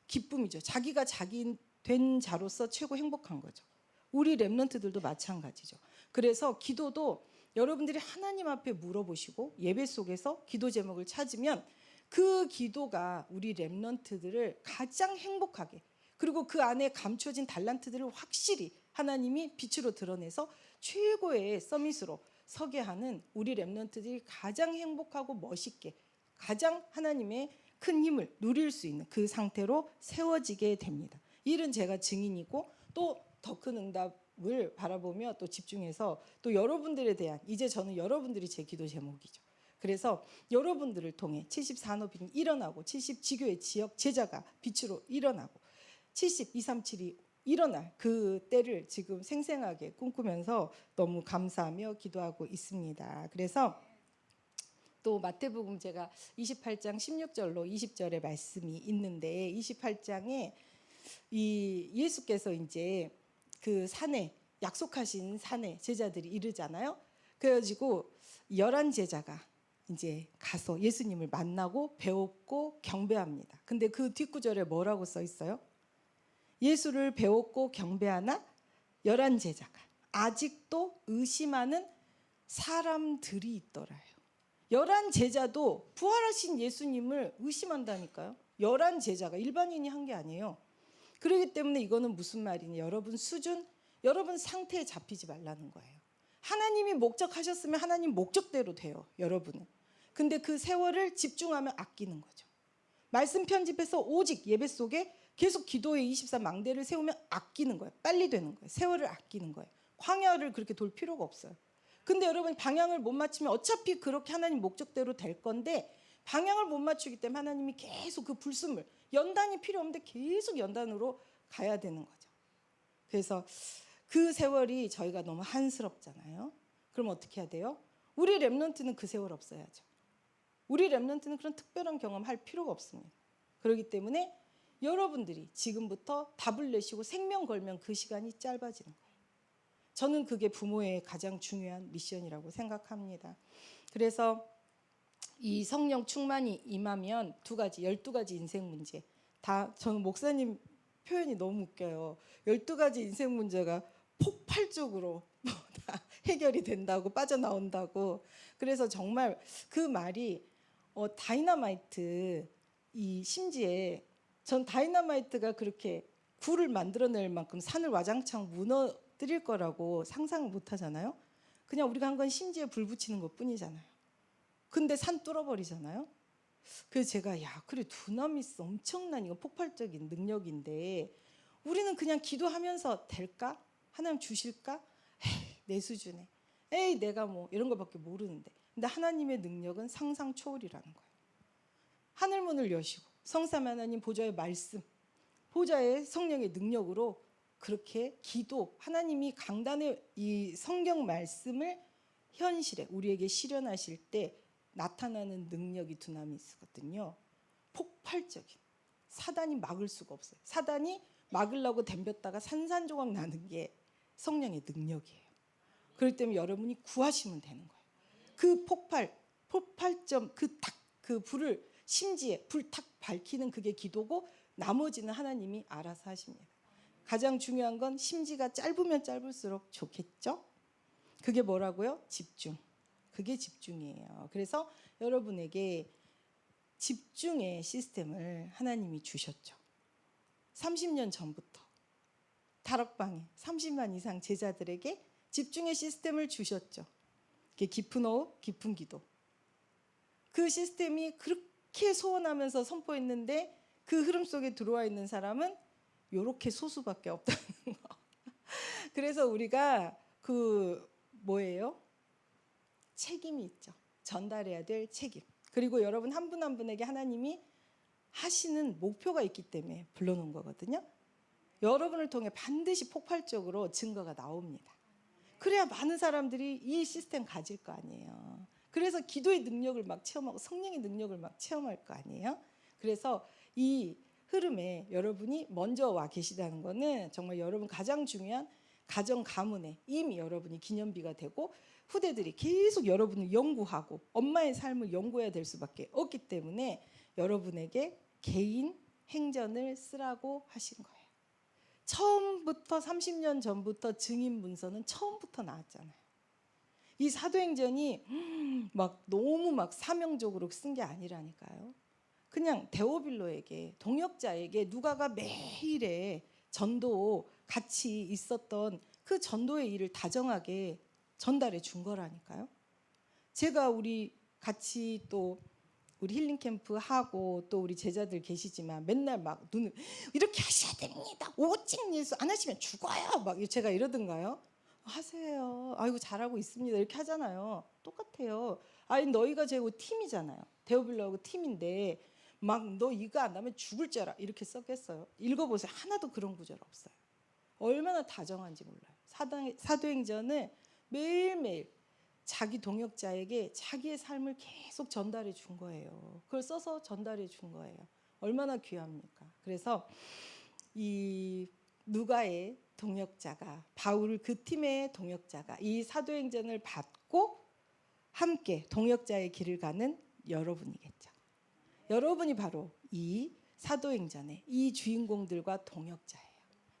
기쁨이죠. 자기가 자기 된 자로서 최고 행복한 거죠. 우리 랩런트들도 마찬가지죠. 그래서 기도도 여러분들이 하나님 앞에 물어보시고 예배 속에서 기도 제목을 찾으면 그 기도가 우리 랩런트들을 가장 행복하게, 그리고 그 안에 감춰진 달란트들을 확실히 하나님이 빛으로 드러내서 최고의 서밋으로 서게 하는 우리 랩런트들이 가장 행복하고 멋있게, 가장 하나님의 큰 힘을 누릴 수 있는 그 상태로 세워지게 됩니다. 이 일은 제가 증인이고 또 더 큰 응답을 바라보며 또 집중해서 또 여러분들에 대한, 이제 저는 여러분들이 제 기도 제목이죠. 그래서 여러분들을 통해 74노비는 일어나고 70지교의 지역 제자가 빛으로 일어나고 70237이 일어날 그 때를 지금 생생하게 꿈꾸면서 너무 감사하며 기도하고 있습니다. 그래서 또 마태복음 제가 28장 16절로 20절의 말씀이 있는데, 28장에 이 예수께서 이제 그 산에, 약속하신 산에 제자들이 이르잖아요. 그래가지고 11 제자가 이제 가서 예수님을 만나고 배웠고 경배합니다. 근데 그 뒷구절에 뭐라고 써 있어요? 예수를 배웠고 경배하나 11 제자가 아직도 의심하는 사람들이 있더라요. 11 제자도 부활하신 예수님을 의심한다니까요. 11 제자가 일반인이 한 게 아니에요. 그렇기 때문에 이거는 무슨 말이냐, 여러분 수준, 여러분 상태에 잡히지 말라는 거예요. 하나님이 목적하셨으면 하나님 목적대로 돼요, 여러분은. 근데 그 세월을 집중하면 아끼는 거죠. 말씀 편집해서 오직 예배 속에 계속 기도의 24망대를 세우면 아끼는 거예요. 빨리 되는 거예요. 세월을 아끼는 거예요. 광야를 그렇게 돌 필요가 없어요. 근데 여러분 방향을 못 맞추면 어차피 그렇게 하나님 목적대로 될 건데, 방향을 못 맞추기 때문에 하나님이 계속 그 불순물, 연단이 필요 없는데 계속 연단으로 가야 되는 거죠. 그래서 그 세월이 저희가 너무 한스럽잖아요. 그럼 어떻게 해야 돼요? 우리 렘넌트는 그 세월 없어야죠. 우리 렘넌트는 그런 특별한 경험할 필요가 없습니다. 그렇기 때문에 여러분들이 지금부터 답을 내시고 생명 걸면 그 시간이 짧아지는 거예요. 저는 그게 부모의 가장 중요한 미션이라고 생각합니다. 그래서 이 성령 충만이 임하면 12가지 인생 문제, 다 저는 목사님 표현이 너무 웃겨요. 12가지 인생 문제가 폭발적으로 다 해결이 된다고, 빠져나온다고. 그래서 정말 그 말이 다이너마이트 이 심지에, 전 다이너마이트가 그렇게 굴을 만들어낼 만큼 산을 와장창 무너뜨릴 거라고 상상을 못 하잖아요. 그냥 우리가 한 건 심지에 불 붙이는 것 뿐이잖아요. 근데 산 뚫어버리잖아요. 그래서 제가 그래 두나미스 엄청난 이거 폭발적인 능력인데 우리는 그냥 기도하면서 될까? 하나님 주실까? 에이, 내 수준에, 에이 내가 뭐 이런 거밖에 모르는데. 근데 하나님의 능력은 상상 초월이라는 거예요. 하늘문을 여시고 성삼 하나님 보좌의 말씀, 보좌의 성령의 능력으로 그렇게 기도, 하나님이 강단의 이 성경 말씀을 현실에 우리에게 실현하실 때 나타나는 능력이 두나미스거든요. 폭발적인, 사단이 막을 수가 없어요. 사단이 막으려고 덤볐다가 산산조각 나는 게 성령의 능력이에요. 그렇기 때문에 여러분이 구하시면 되는 거예요. 그 폭발점, 그 불을 심지에 불 탁 밝히는 그게 기도고, 나머지는 하나님이 알아서 하십니다. 가장 중요한 건 심지가 짧으면 짧을수록 좋겠죠? 그게 뭐라고요? 집중. 그게 집중이에요. 그래서 여러분에게 집중의 시스템을 하나님이 주셨죠. 30년 전부터 다락방에 30만 이상 제자들에게 집중의 시스템을 주셨죠. 깊은 호흡, 깊은 기도. 그 시스템이 그렇게 소원하면서 선포했는데 그 흐름 속에 들어와 있는 사람은 이렇게 소수밖에 없다는 거. 그래서 우리가 뭐예요? 책임이 있죠. 전달해야 될 책임. 그리고 여러분 한 분 한 분에게 하나님이 하시는 목표가 있기 때문에 불러놓은 거거든요. 여러분을 통해 반드시 폭발적으로 증거가 나옵니다. 그래야 많은 사람들이 이 시스템 가질 거 아니에요. 그래서 기도의 능력을 막 체험하고 성령의 능력을 막 체험할 거 아니에요. 그래서 이 흐름에 여러분이 먼저 와 계시다는 거는 정말 여러분 가장 중요한 가정 가문에 이미 여러분이 기념비가 되고, 후대들이 계속 여러분을 연구하고 엄마의 삶을 연구해야 될 수밖에 없기 때문에 여러분에게 개인 행전을 쓰라고 하신 거예요. 처음부터 30년 전부터 증인 문서는 처음부터 나왔잖아요. 이 사도행전이 너무 사명적으로 쓴 게 아니라니까요. 그냥 데오빌로에게, 동역자에게 누가가 매일의 전도 같이 있었던 그 전도의 일을 다정하게 전달해 준 거라니까요. 제가 우리 같이 또 우리 힐링 캠프 하고 또 우리 제자들 계시지만 맨날 막 눈을 이렇게 하셔야 됩니다. 오직 예수 안 하시면 죽어요. 막 제가 이러던가요? 하세요. 아이고 잘하고 있습니다. 이렇게 하잖아요. 똑같아요. 아니 너희가 제 팀이잖아요. 데어빌러하고 팀인데 막 너 이거 안 하면 죽을 줄 알아. 이렇게 썼겠어요. 읽어보세요. 하나도 그런 구절 없어요. 얼마나 다정한지 몰라요. 사도행전을 매일매일 자기 동역자에게 자기의 삶을 계속 전달해 준 거예요. 그걸 써서 전달해 준 거예요. 얼마나 귀합니까? 그래서 이 누가의 동역자가 바울 그 팀의 동역자가 이 사도행전을 받고 함께 동역자의 길을 가는 여러분이겠죠. 여러분이 바로 이 사도행전의 이 주인공들과 동역자예요.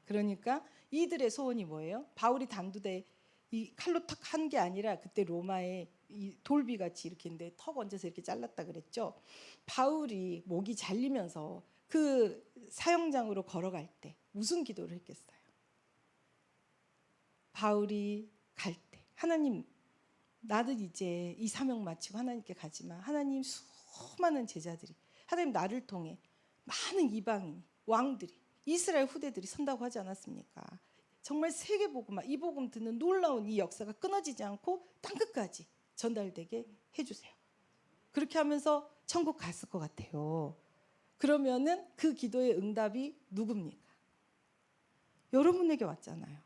그러니까 이들의 소원이 뭐예요? 바울이 단두대 이 칼로 탁 한 게 아니라 그때 로마에 이 돌비같이 이렇게 있는데 턱 얹어서 이렇게 잘랐다 그랬죠. 바울이 목이 잘리면서 그 사형장으로 걸어갈 때 무슨 기도를 했겠어요? 바울이 갈 때 하나님 나는 이제 이 사명 마치고 하나님께 가지만 하나님 수많은 제자들이 하나님 나를 통해 많은 이방인 왕들이 이스라엘 후대들이 선다고 하지 않았습니까? 정말 세계복음화 이 복음 듣는 놀라운 이 역사가 끊어지지 않고 땅끝까지 전달되게 해주세요. 그렇게 하면서 천국 갔을 것 같아요. 그러면은 그 기도의 응답이 누굽니까? 여러분에게 왔잖아요.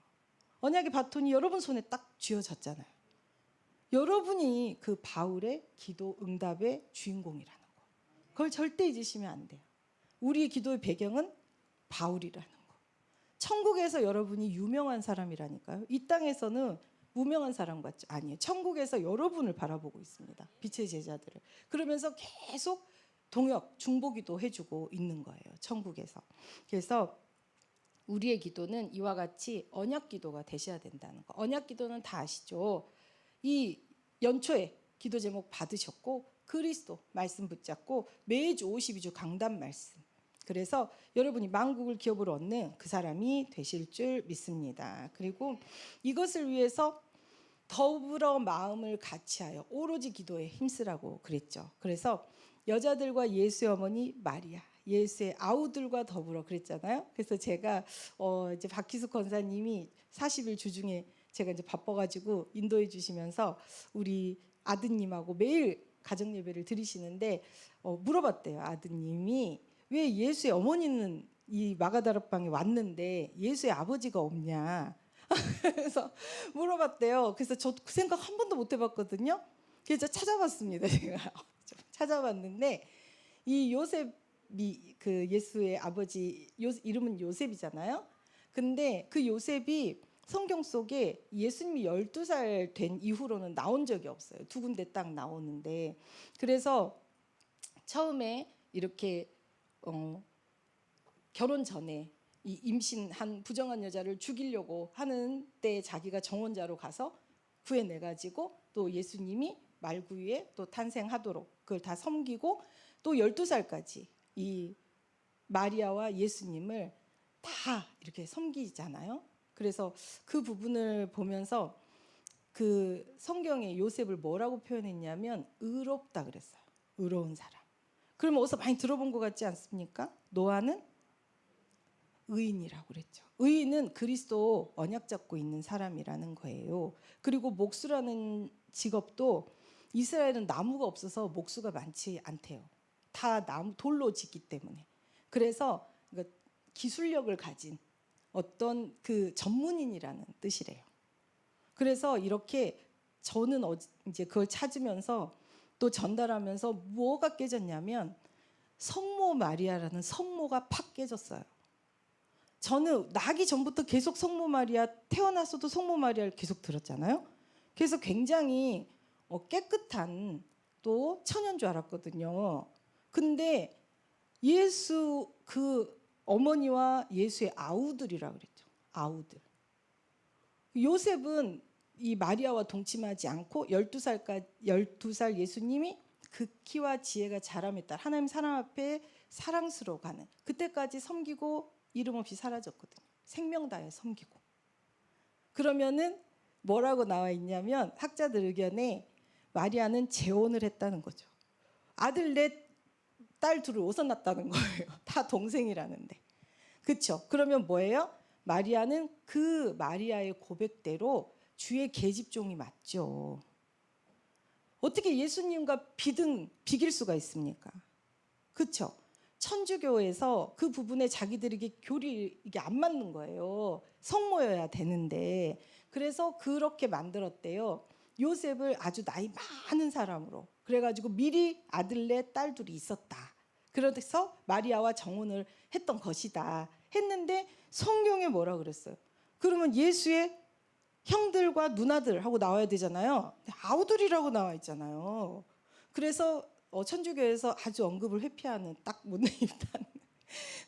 언약의 바톤이 여러분 손에 딱 쥐어졌잖아요. 여러분이 그 바울의 기도 응답의 주인공이라는 거. 그걸 절대 잊으시면 안 돼요. 우리의 기도의 배경은 바울이라는 거. 천국에서 여러분이 유명한 사람이라니까요. 이 땅에서는 무명한 사람 같죠? 아니에요. 천국에서 여러분을 바라보고 있습니다. 빛의 제자들을. 그러면서 계속 동역, 중보기도 해주고 있는 거예요. 천국에서. 그래서 우리의 기도는 이와 같이 언약 기도가 되셔야 된다는 거. 언약 기도는 다 아시죠? 이 연초에 기도 제목 받으셨고 그리스도 말씀 붙잡고 매주 52주 강단 말씀. 그래서 여러분이 만국을 기업으로 얻는 그 사람이 되실 줄 믿습니다. 그리고 이것을 위해서 더불어 마음을 같이하여 오로지 기도에 힘쓰라고 그랬죠. 그래서 여자들과 예수의 어머니 마리아, 예수의 아우들과 더불어 그랬잖아요. 그래서 제가 이제 박희숙 권사님이 40일 주중에 제가 이제 바빠가지고 인도해 주시면서 우리 아드님하고 매일 가정 예배를 드리시는데 물어봤대요. 아드님이 왜 예수의 어머니는 이 마가다락방에 왔는데 예수의 아버지가 없냐? 그래서 물어봤대요. 그래서 저 그 생각 한 번도 못 해봤거든요. 그래서 찾아봤습니다. 제가 찾아봤는데 이 요셉이 그 예수의 아버지 이름은 요셉이잖아요. 근데 그 요셉이 성경 속에 예수님이 12살 된 이후로는 나온 적이 없어요. 두 군데 딱 나오는데 그래서 처음에 이렇게 결혼 전에 이 임신한 부정한 여자를 죽이려고 하는 때 자기가 정원자로 가서 구해내 가지고 또 예수님이 말구유에 또 탄생하도록 그걸 다 섬기고 또 12살까지 이 마리아와 예수님을 다 이렇게 섬기잖아요. 그래서 그 부분을 보면서 그 성경에 요셉을 뭐라고 표현했냐면 의롭다 그랬어요. 의로운 사람. 그러면 어디서 많이 들어본 것 같지 않습니까? 노아는 의인이라고 그랬죠. 의인은 그리스도 언약 잡고 있는 사람이라는 거예요. 그리고 목수라는 직업도 이스라엘은 나무가 없어서 목수가 많지 않대요. 다 나무 돌로 짓기 때문에. 그래서 기술력을 가진 어떤 그 전문인이라는 뜻이래요. 그래서 이렇게 저는 이제 그걸 찾으면서 또 전달하면서 뭐가 깨졌냐면 성모 마리아라는 성모가 팍 깨졌어요. 저는 나기 전부터 계속 성모 마리아, 태어나서도 성모 마리아를 계속 들었잖아요. 그래서 굉장히 깨끗한 또 처녀인 줄 알았거든요. 근데 예수 그 어머니와 예수의 아우들이라 그랬죠. 아우들. 요셉은 이 마리아와 동침하지 않고 12살 예수님이 극희와 지혜가 자람에 따라 하나님 사람 앞에 사랑스러워가는 그때까지 섬기고 이름 없이 사라졌거든요. 생명 다해 섬기고. 그러면은 뭐라고 나와 있냐면 학자들 의견에 마리아는 재혼을 했다는 거죠. 아들 넷 딸 둘을 어디서 낳았다는 거예요. 다 동생이라는데. 그렇죠? 그러면 뭐예요? 마리아는 그 마리아의 고백대로 주의 계집종이 맞죠. 어떻게 예수님과 비길 수가 있습니까? 그렇죠? 천주교에서 그 부분에 자기들에게 교리 이게 안 맞는 거예요. 성모여야 되는데. 그래서 그렇게 만들었대요. 요셉을 아주 나이 많은 사람으로. 그래가지고 미리 아들네 딸들이 있었다. 그래서 마리아와 정혼을 했던 것이다. 했는데 성경에 뭐라 그랬어요? 그러면 예수의 형들과 누나들 하고 나와야 되잖아요. 아우들이라고 나와 있잖아요. 그래서 천주교에서 아주 언급을 회피하는 딱 문내입단.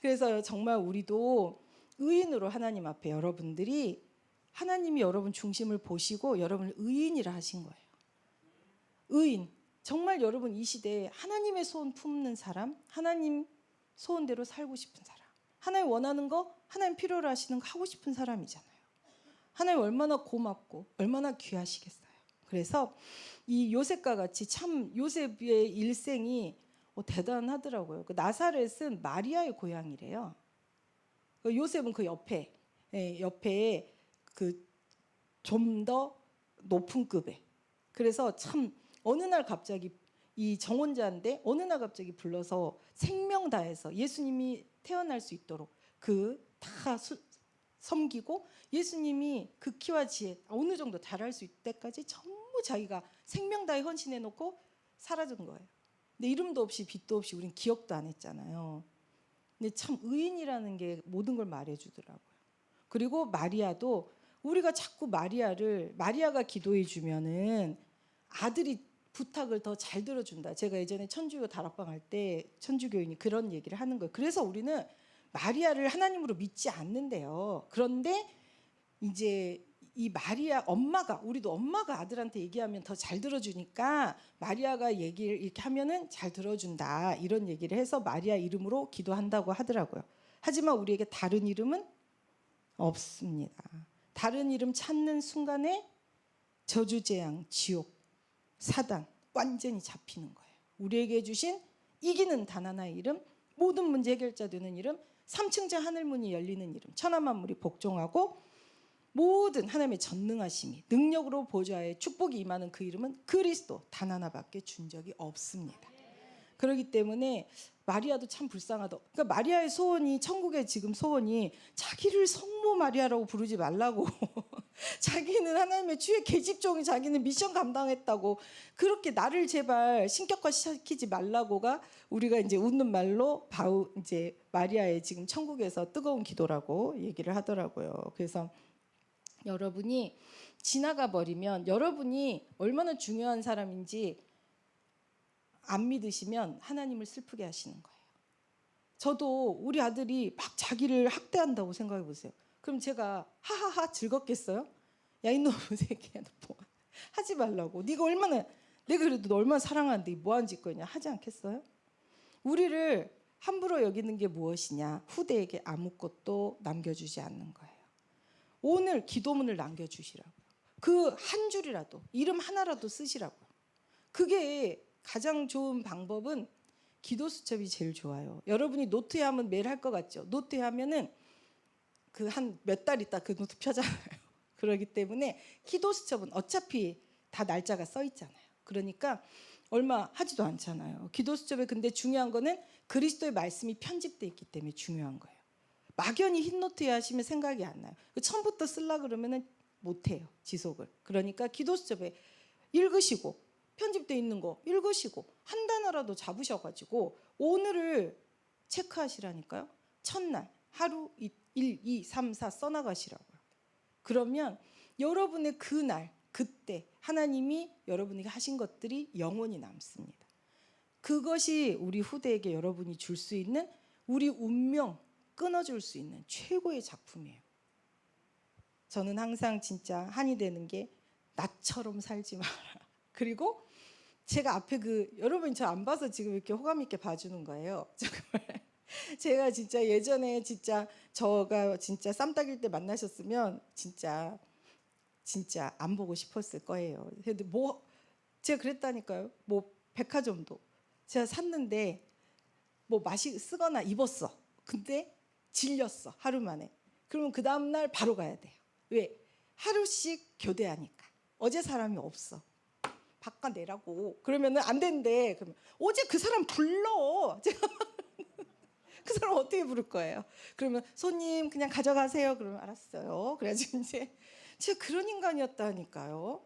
그래서 정말 우리도 의인으로 하나님 앞에 여러분들이 하나님이 여러분 중심을 보시고 여러분을 의인이라 하신 거예요. 의인. 정말 여러분 이 시대에 하나님의 소원 품는 사람, 하나님 소원대로 살고 싶은 사람, 하나님 원하는 거, 하나님 필요로 하시는 거 하고 싶은 사람이잖아요. 하나님 얼마나 고맙고 얼마나 귀하시겠어요. 그래서 이 요셉과 같이 참 요셉의 일생이 대단하더라고요. 그 나사렛은 마리아의 고향이래요. 요셉은 그 옆에 그 좀 더 높은 급에. 그래서 참 어느 날 갑자기 이 정혼자인데 어느 날 갑자기 불러서 생명 다해서 예수님이 태어날 수 있도록 다 섬기고 예수님이 그 키와 지혜 어느 정도 잘할 수 있을 때까지 전부 자기가 생명 다해 헌신해 놓고 사라진 거예요. 근데 이름도 없이 빛도 없이 우린 기억도 안 했잖아요. 근데 참 의인이라는 게 모든 걸 말해주더라고요. 그리고 마리아도 우리가 자꾸 마리아가 기도해 주면은 아들이 부탁을 더 잘 들어준다. 제가 예전에 천주교 다락방 할 때 천주교인이 그런 얘기를 하는 거예요. 그래서 우리는 마리아를 하나님으로 믿지 않는데요. 그런데 이제 이 마리아 우리도 엄마가 아들한테 얘기하면 더 잘 들어주니까 마리아가 얘기를 이렇게 하면은 잘 들어준다. 이런 얘기를 해서 마리아 이름으로 기도한다고 하더라고요. 하지만 우리에게 다른 이름은 없습니다. 다른 이름 찾는 순간에 저주재앙, 지옥, 사단 완전히 잡히는 거예요. 우리에게 주신 이기는 단 하나의 이름, 모든 문제 해결자 되는 이름, 3층째 하늘문이 열리는 이름, 천하만물이 복종하고 모든 하나님의 전능하심이 능력으로 보좌에 축복이 임하는 그 이름은 그리스도 단 하나밖에 준 적이 없습니다. 그렇기 때문에 마리아도 참 불쌍하다. 그러니까 마리아의 소원이 천국의 지금 소원이 자기를 성모 마리아라고 부르지 말라고. 자기는 하나님의 주의 계집종이 자기는 미션 감당했다고 그렇게 나를 제발 신격화 시키지 말라고가 우리가 이제 웃는 말로 이제 마리아의 지금 천국에서 뜨거운 기도라고 얘기를 하더라고요. 그래서 여러분이 지나가 버리면 여러분이 얼마나 중요한 사람인지 안 믿으시면 하나님을 슬프게 하시는 거예요. 저도 우리 아들이 막 자기를 학대한다고 생각해 보세요. 그럼 제가 하하하 즐겁겠어요? 야 이놈의 새끼야 너 뭐 하지 말라고. 네가 얼마나 내가 그래도 너 얼마나 사랑하는데 뭐하는 짓거리냐 하지 않겠어요? 우리를 함부로 여기는 게 무엇이냐? 후대에게 아무것도 남겨주지 않는 거예요. 오늘 기도문을 남겨주시라고요. 그 한 줄이라도 이름 하나라도 쓰시라고요. 그게 가장 좋은 방법은 기도 수첩이 제일 좋아요. 여러분이 노트에 하면 매일 할 것 같죠? 노트에 하면은 그 한 몇 달 있다 그 노트 펴잖아요. 그렇기 때문에 기도 수첩은 어차피 다 날짜가 써 있잖아요. 그러니까 얼마 하지도 않잖아요. 기도 수첩에 근데 중요한 거는 그리스도의 말씀이 편집되어 있기 때문에 중요한 거예요. 막연히 흰 노트에 하시면 생각이 안 나요. 처음부터 쓰려고 그러면은 못 해요. 지속을. 그러니까 기도 수첩에 읽으시고 편집되어 있는 거 읽으시고 한 단어라도 잡으셔가지고 오늘을 체크하시라니까요. 첫날 하루 1, 2, 3, 4 써나가시라고요. 그러면 여러분의 그날 그때 하나님이 여러분에게 하신 것들이 영원히 남습니다. 그것이 우리 후대에게 여러분이 줄 수 있는 우리 운명 끊어줄 수 있는 최고의 작품이에요. 저는 항상 진짜 한이 되는 게 나처럼 살지 마라. 그리고 제가 앞에 여러분이 저 안 봐서 지금 이렇게 호감 있게 봐주는 거예요. 정말 제가 진짜 예전에 진짜 저가 진짜 쌈 따길 때 만나셨으면 진짜 안 보고 싶었을 거예요. 근데 제가 그랬다니까요. 백화점도 제가 샀는데 뭐 맛이 쓰거나 입었어. 근데 질렸어. 하루 만에. 그러면 그 다음 날 바로 가야 돼요. 왜? 하루씩 교대하니까. 어제 사람이 없어. 바꿔내라고. 그러면은 안 된대. 그러면 어제 그 사람 불러. 그 사람 어떻게 부를 거예요? 그러면 손님 그냥 가져가세요. 그러면 알았어요. 그래가지고 이제 제가 그런 인간이었다니까요.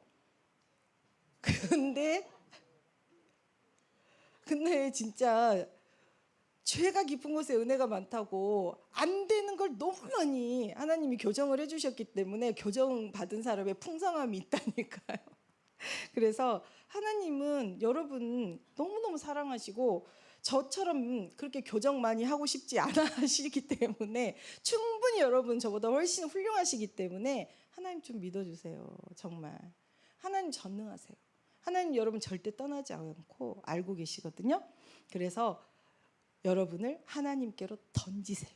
근데 진짜 죄가 깊은 곳에 은혜가 많다고 안 되는 걸 너무 많이 하나님이 교정을 해주셨기 때문에 교정 받은 사람의 풍성함이 있다니까요. 그래서 하나님은 여러분 너무너무 사랑하시고 저처럼 그렇게 교정 많이 하고 싶지 않아 하시기 때문에 충분히 여러분 저보다 훨씬 훌륭하시기 때문에 하나님 좀 믿어주세요. 정말 하나님 전능하세요. 하나님 여러분 절대 떠나지 않고 알고 계시거든요. 그래서 여러분을 하나님께로 던지세요.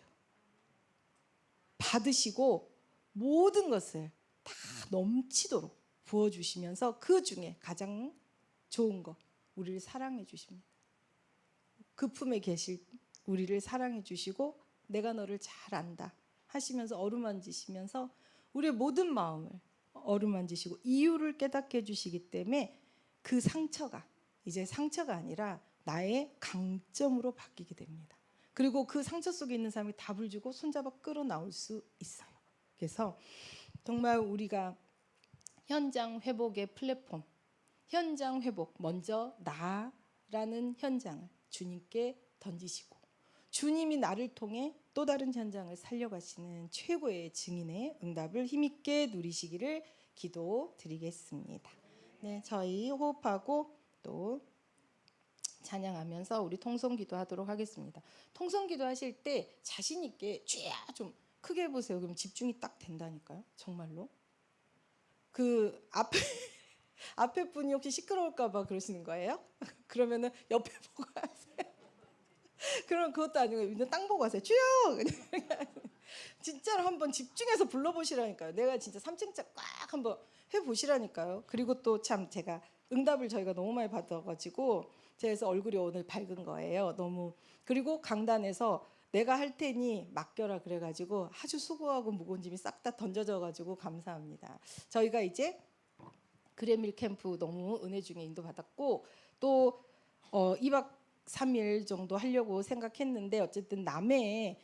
받으시고 모든 것을 다 넘치도록 부어주시면서 그 중에 가장 좋은 거 우리를 사랑해 주십니다. 그 품에 계실 우리를 사랑해 주시고 내가 너를 잘 안다 하시면서 어루만지시면서 우리의 모든 마음을 어루만지시고 이유를 깨닫게 해주시기 때문에 그 상처가 이제 상처가 아니라 나의 강점으로 바뀌게 됩니다. 그리고 그 상처 속에 있는 사람이 답을 주고 손잡아 끌어나올 수 있어요. 그래서 정말 우리가 현장 회복의 플랫폼, 현장 회복, 먼저 나라는 현장을 주님께 던지시고 주님이 나를 통해 또 다른 현장을 살려가시는 최고의 증인의 응답을 힘있게 누리시기를 기도드리겠습니다. 네, 저희 호흡하고 또 찬양하면서 우리 통성기도 하도록 하겠습니다. 통성기도 하실 때 자신 있게 쥐야 좀 크게 해보세요. 그럼 집중이 딱 된다니까요. 정말로. 그 앞에 분이 혹시 시끄러울까봐 그러시는 거예요? 그러면은 옆에 보고 하세요. 그럼 그것도 아니고 그냥 땅 보고 하세요. 주여! 진짜로 한번 집중해서 불러보시라니까요. 내가 진짜 3층짜 꽉 한번 해보시라니까요. 그리고 또 참 제가 응답을 저희가 너무 많이 받아가지고 그래서 얼굴이 오늘 밝은 거예요. 너무. 그리고 강단에서 내가 할 테니 맡겨라 그래가지고 아주 수고하고 무거운 짐이 싹 다 던져져가지고 감사합니다. 저희가 이제 그레밀 캠프 너무 은혜 중에 인도받았고 또 2박 3일 정도 하려고 생각했는데 어쨌든 남해에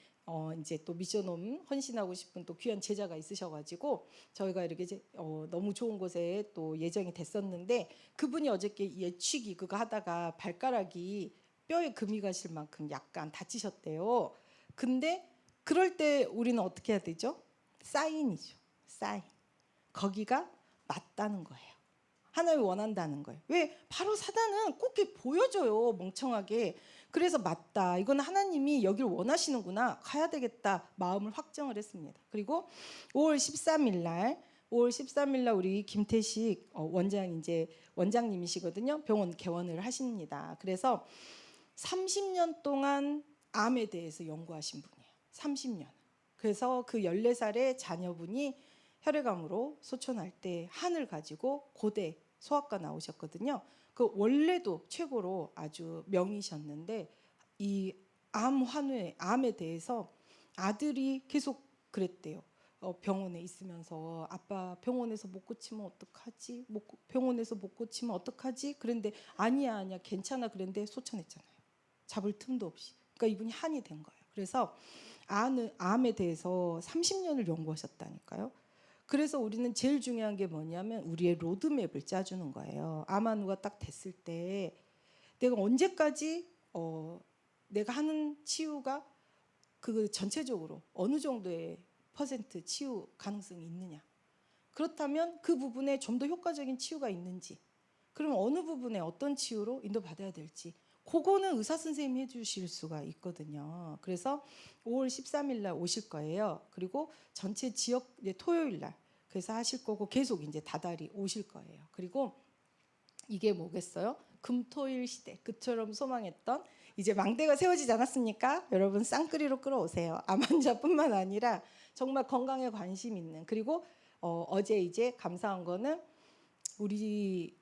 이제 또 미션홈 헌신하고 싶은 또 귀한 제자가 있으셔가지고 저희가 이렇게 너무 좋은 곳에 또 예정이 됐었는데 그분이 어저께 예치기 그거 하다가 발가락이 뼈에 금이 가실 만큼 약간 다치셨대요. 근데 그럴 때 우리는 어떻게 해야 되죠? 사인이죠. 사인. 거기가 맞다는 거예요. 하나님이 원한다는 거예요. 왜? 바로 사단은 꼭 이렇게 보여줘요. 멍청하게. 그래서 맞다. 이건 하나님이 여길 원하시는구나. 가야 되겠다. 마음을 확정을 했습니다. 그리고 5월 13일 날 우리 김태식 원장님이시거든요. 병원 개원을 하십니다. 그래서 30년 동안 암에 대해서 연구하신 분이에요. 30년. 그래서 그 14살의 자녀분이 혈액암으로 소천할 때 한을 가지고 고대 소아과 나오셨거든요. 그 원래도 최고로 아주 명이셨는데 이 암에 대해서 아들이 계속 그랬대요. 병원에 있으면서 아빠 병원에서 못 고치면 어떡하지? 병원에서 못 고치면 어떡하지? 그런데 아니야 괜찮아 그랬는데 소천했잖아요. 잡을 틈도 없이. 그러니까 이분이 한이 된 거예요. 그래서 암에 대해서 30년을 연구하셨다니까요. 그래서 우리는 제일 중요한 게 뭐냐면 우리의 로드맵을 짜주는 거예요. 암환우가 딱 됐을 때 내가 언제까지 내가 하는 치유가 그 전체적으로 어느 정도의 퍼센트 치유 가능성이 있느냐. 그렇다면 그 부분에 좀 더 효과적인 치유가 있는지 그럼 어느 부분에 어떤 치유로 인도받아야 될지 그거는 의사 선생님이 해주실 수가 있거든요. 그래서 5월 13일 날 오실 거예요. 그리고 전체 지역 토요일 날 그래서 하실 거고 계속 이제 다달이 오실 거예요. 그리고 이게 뭐겠어요? 금토일 시대 그처럼 소망했던 이제 망대가 세워지지 않았습니까? 여러분 쌍끌이로 끌어오세요. 암 환자뿐만 아니라 정말 건강에 관심 있는 그리고 어제 이제 감사한 거는 우리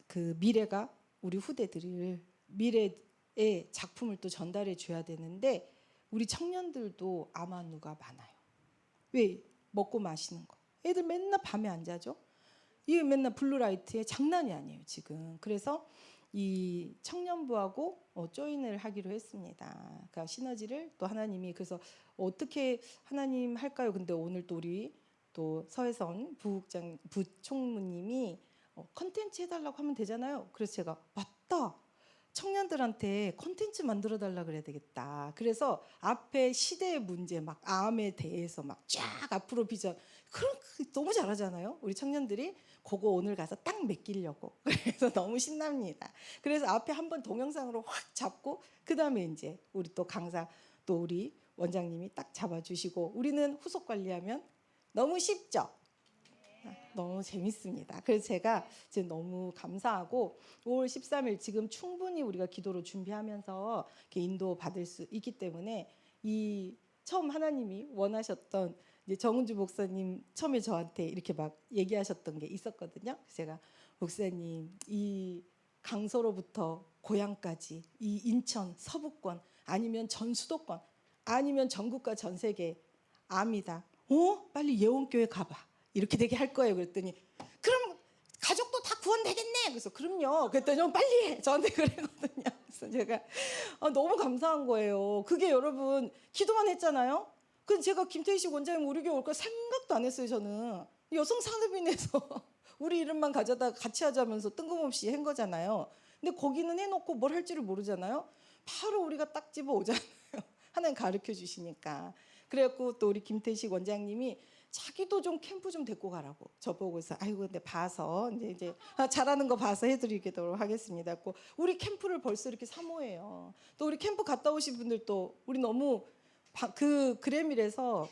그 미래가 우리 후대들을 미래 작품을 또 전달해 줘야 되는데 우리 청년들도 아마누가 많아요. 왜? 먹고 마시는 거. 애들 맨날 밤에 안 자죠? 이게 맨날 블루라이트에 장난이 아니에요 지금. 그래서 이 청년부하고 조인을 하기로 했습니다. 그러니까 시너지를 또 하나님이, 그래서 어떻게 하나님 할까요? 근데 오늘 또 우리 또 서혜선 부총무님이 컨텐츠 해달라고 하면 되잖아요. 그래서 제가 맞다, 청년들한테 콘텐츠 만들어 달라 그래야 되겠다. 그래서 앞에 시대의 문제, 막 암에 대해서 막 쫙 앞으로 비전, 그런 너무 잘하잖아요 우리 청년들이. 그거 오늘 가서 딱 맡기려고. 그래서 너무 신납니다. 그래서 앞에 한번 동영상으로 확 잡고, 그 다음에 이제 우리 또 강사, 또 우리 원장님이 딱 잡아주시고, 우리는 후속 관리하면 너무 쉽죠. 너무 재밌습니다. 그래서 제가 지금 너무 감사하고, 5월 13일 지금 충분히 우리가 기도로 준비하면서 이렇게 인도 받을 수 있기 때문에, 이 처음 하나님이 원하셨던 이제 정은주 목사님 처음에 저한테 이렇게 막 얘기하셨던 게 있었거든요. 그래서 제가 목사님, 이 강서로부터 고향까지, 이 인천 서부권 아니면 전 수도권 아니면 전국과 전 세계 암이다. 빨리 예원교회 가봐. 이렇게 되게 할 거예요. 그랬더니 그럼 가족도 다 구원되겠네. 그래서 그럼요. 그랬더니 빨리 해. 저한테 그랬거든요. 그래서 제가 너무 감사한 거예요. 그게 여러분 기도만 했잖아요. 그래서 제가 김태희식 원장님 우리 교회 올 거 생각도 안 했어요. 저는 여성산업인에서 우리 이름만 가져다 같이 하자면서 뜬금없이 한 거잖아요. 근데 거기는 해놓고 뭘 할지를 모르잖아요. 바로 우리가 딱 집어 오잖아요. 하나님 가르쳐 주시니까. 그래갖고 또 우리 김태식 원장님이 자기도 좀 캠프 좀 데리고 가라고 저보고서, 아이고 근데 봐서 이제 잘하는 거 봐서 해드리도록 하겠습니다. 우리 캠프를 벌써 이렇게 사모해요. 또 우리 캠프 갔다 오신 분들, 또 우리 너무 그 그래밀에서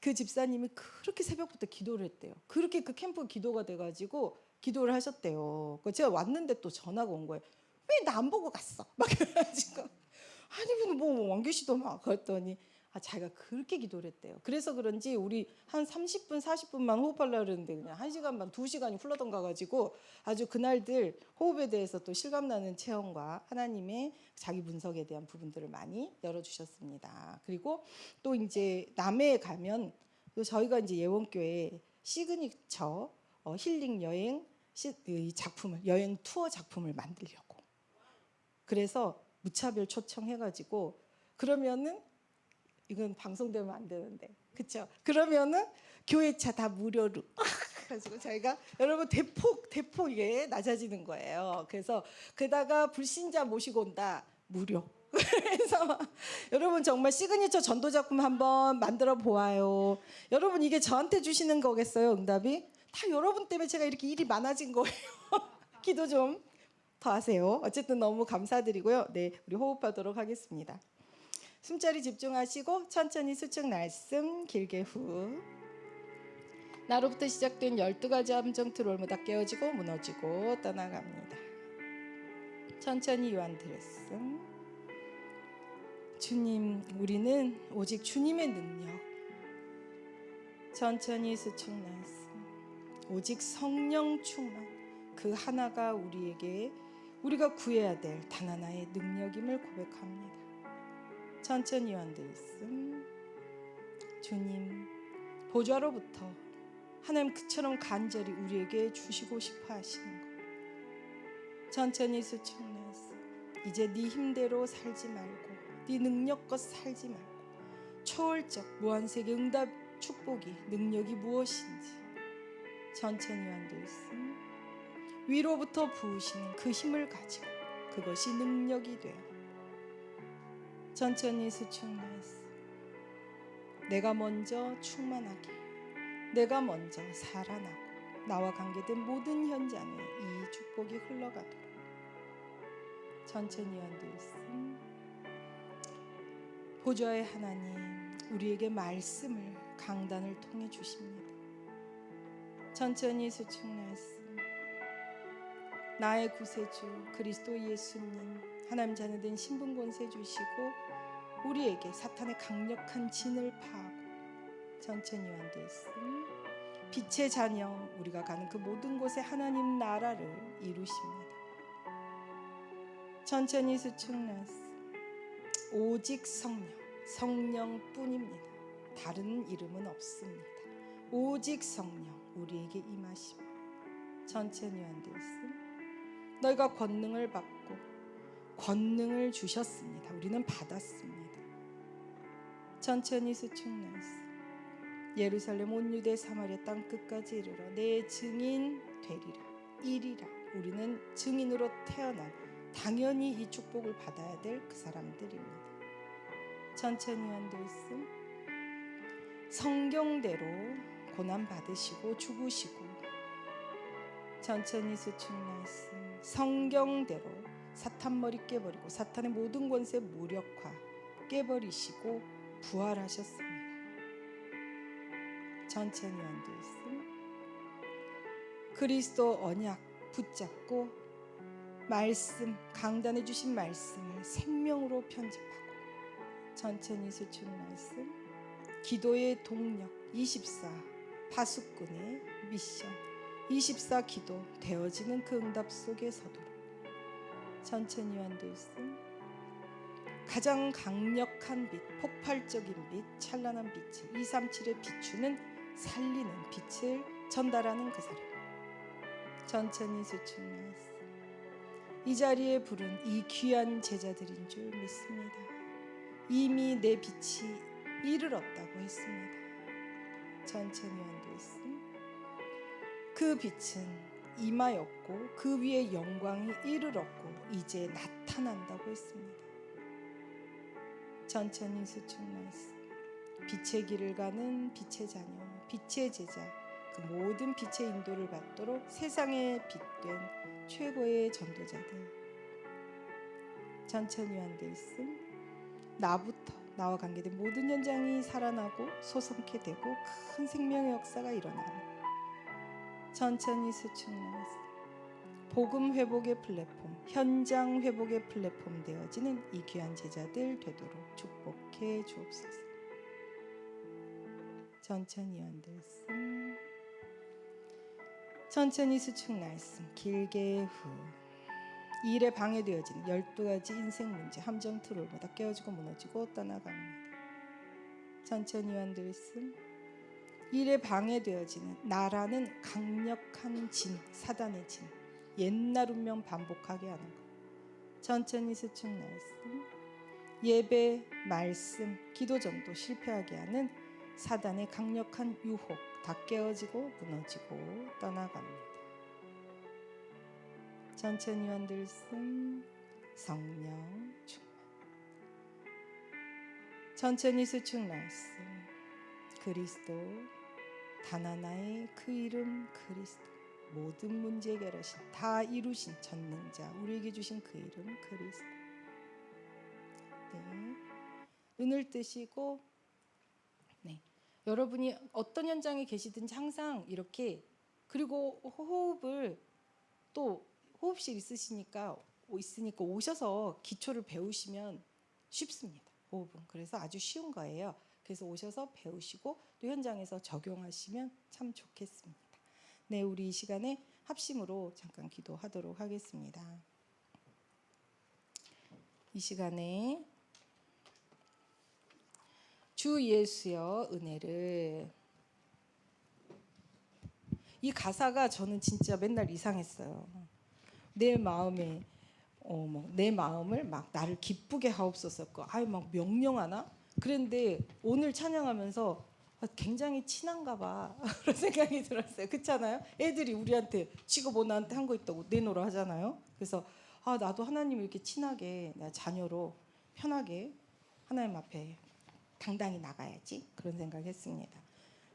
그 집사님이 그렇게 새벽부터 기도를 했대요. 그렇게 그 캠프 기도가 돼가지고 기도를 하셨대요. 제가 왔는데 또 전화가 온 거예요. 왜 나 안 보고 갔어? 막 그래가지고, 아니 뭐 왕계시도 막 그랬더니 자기가 그렇게 기도를 했대요. 그래서 그런지 우리 한 30분 40분만 호흡하려고 그랬는데 그냥 1시간 반 2시간이 흘러던가 가지고 아주 그날들 호흡에 대해서 또 실감나는 체험과 하나님의 자기 분석에 대한 부분들을 많이 열어주셨습니다. 그리고 또 이제 남해에 가면 또 저희가 이제 예원교회 시그니처 힐링 여행 작품을, 여행 투어 작품을 만들려고. 그래서 무차별 초청해가지고, 그러면은 이건 방송되면 안 되는데, 그렇죠? 그러면은 교회차 다 무료로 가지고 저희가 여러분 대폭 이게 낮아지는 거예요. 그래서 게다가 불신자 모시고 온다, 무료. 그래서 여러분 정말 시그니처 전도 작품 한번 만들어 보아요. 여러분 이게 저한테 주시는 거겠어요? 응답이 다 여러분 때문에 제가 이렇게 일이 많아진 거예요. 기도 좀 더 하세요. 어쨌든 너무 감사드리고요. 네, 우리 호흡하도록 하겠습니다. 숨자리 집중하시고 천천히 수축 날씀 길게 후. 나로부터 시작된 12가지 함정 트롤무다 깨어지고 무너지고 떠나갑니다. 천천히 요한 들었음. 주님, 우리는 오직 주님의 능력. 천천히 수축 날씀. 오직 성령 충만, 그 하나가 우리가 구해야 될 단 하나의 능력임을 고백합니다. 천천히 요한 들었음. 주님, 보좌로부터 하나님 그처럼 간절히 우리에게 주시고 싶어 하시는 것. 천천히 수축 날씀. 이제 네 힘대로 살지 말고, 네 능력껏 살지 말고, 초월적 무한세계 응답 축복이 능력이 무엇인지 천천히 완들씀. 위로부터 부으시는 그 힘을 가지고 그것이 능력이 되어 천천히 수축 날씀. 내가 먼저 충만하게, 내가 먼저 살아나고 나와 관계된 모든 현장에 이 축복이 흘러가도록 천천히 완들씀. 보좌의 하나님, 우리에게 말씀을 강단을 통해 주십니다. 천천히 수축 날씀. 나의 구세주 그리스도 예수님, 하나님 자녀된 신분 권세 주시고 우리에게 사탄의 강력한 진을 파하고 천천히 완들씀. 빛의 자녀, 우리가 가는 그 모든 곳에 하나님 나라를 이루십니다. 천천히 수축나스. 오직 성령뿐입니다. 다른 이름은 없습니다. 오직 성령 우리에게 임하시며. 천천히 앉으시음. 너희가 권능을 받고 권능을 주셨습니다. 우리는 받았습니다. 천천히 수축나스. 예루살렘 온 유대 사마리아 땅 끝까지 이르러 내 증인 되리라. 이리라. 우리는 증인으로 태어난 당연히 이 축복을 받아야 될 그 사람들입니다. 천천히 앉으시음. 성경대로 고난 받으시고 죽으시고. 천천히 수축나스. 성경대로 사탄 머리 깨버리고 사탄의 모든 권세 무력화 깨버리시고 부활하셨습니다. 천천히 앉으시음. 그리스도 언약 붙잡고 말씀, 강단해 주신 말씀을 생명으로 편집하고. 천천히 수축나스. 기도의 동력 24 파수꾼의 미션 24 기도 되어지는 그 응답 속에 서도록. 천천히 앉으시음. 가장 강력한 빛, 폭발적인 빛, 찬란한 빛을 237에 비추는 살리는 빛을 전달하는 그 사람. 천천히 수축나스. 이 자리에 부른 이 귀한 제자들인 줄 믿습니다. 이미 내 빛이 이르렀다고 했습니다. 천천히 앉으시음. 그 빛은 임하였고 그 위에 영광이 이르렀고 이제 나타난다고 했습니다. 천천히 수축나스. 빛의 길을 가는 빛의 자녀, 빛의 제자, 그 모든 빛의 인도를 받도록 세상에 빛된 최고의 전도자들. 천천히 앉으시음. 나부터 나와 관계된 모든 현장이 살아나고 소성케 되고 큰 생명의 역사가 일어나는. 천천히 수축나스. 복음 회복의 플랫폼, 현장 회복의 플랫폼 되어지는 이 귀한 제자들 되도록 축복해 주옵소서. 천천히 앉으시음. 천천히 수축나스. 길게 후. 일에 방해되어진 12가지 인생 문제, 함정 트롤보다 깨어지고 무너지고 떠나갑니다. 천천히 앉으시음. 일에 방해되어지는 나라는 강력한 진, 사단의 진, 옛날 운명 반복하게 하는 것. 천천히 수축나스. 예배, 말씀, 기도 전도 실패하게 하는 사단의 강력한 유혹 다 깨어지고 무너지고 떠나갑니다. 천천히 앉으시음. 성령 충만. 천천히 수축나스. 그리스도 단 하나의 그 이름 그리스도. 모든 문제 해결하신 다 이루신 전능자 우리에게 주신 그 이름 그리스도. 네. 눈을 뜨시고 여러분이 어떤 현장에 계시든지 항상 이렇게, 그리고 호흡을 또 호흡실 있으니까 오셔서 기초를 배우시면 쉽습니다. 호흡은 그래서 아주 쉬운 거예요. 그래서 오셔서 배우시고 또 현장에서 적용하시면 참 좋겠습니다. 네, 우리 이 시간에 합심으로 잠깐 기도하도록 하겠습니다. 이 시간에 주 예수여 은혜를. 이 가사가 저는 진짜 맨날 이상했어요. 내 마음에 내 마음을 막 나를 기쁘게 하옵소서. 막 명령하나? 그런데 오늘 찬양하면서 굉장히 친한가 봐 그런 생각이 들었어요. 그렇잖아요? 애들이 우리한테 지가 뭐 나한테 한 거 있다고 내놓으라 하잖아요. 그래서 나도 하나님을 이렇게 친하게 나 자녀로 편하게 하나님 앞에 당당히 나가야지, 그런 생각했습니다.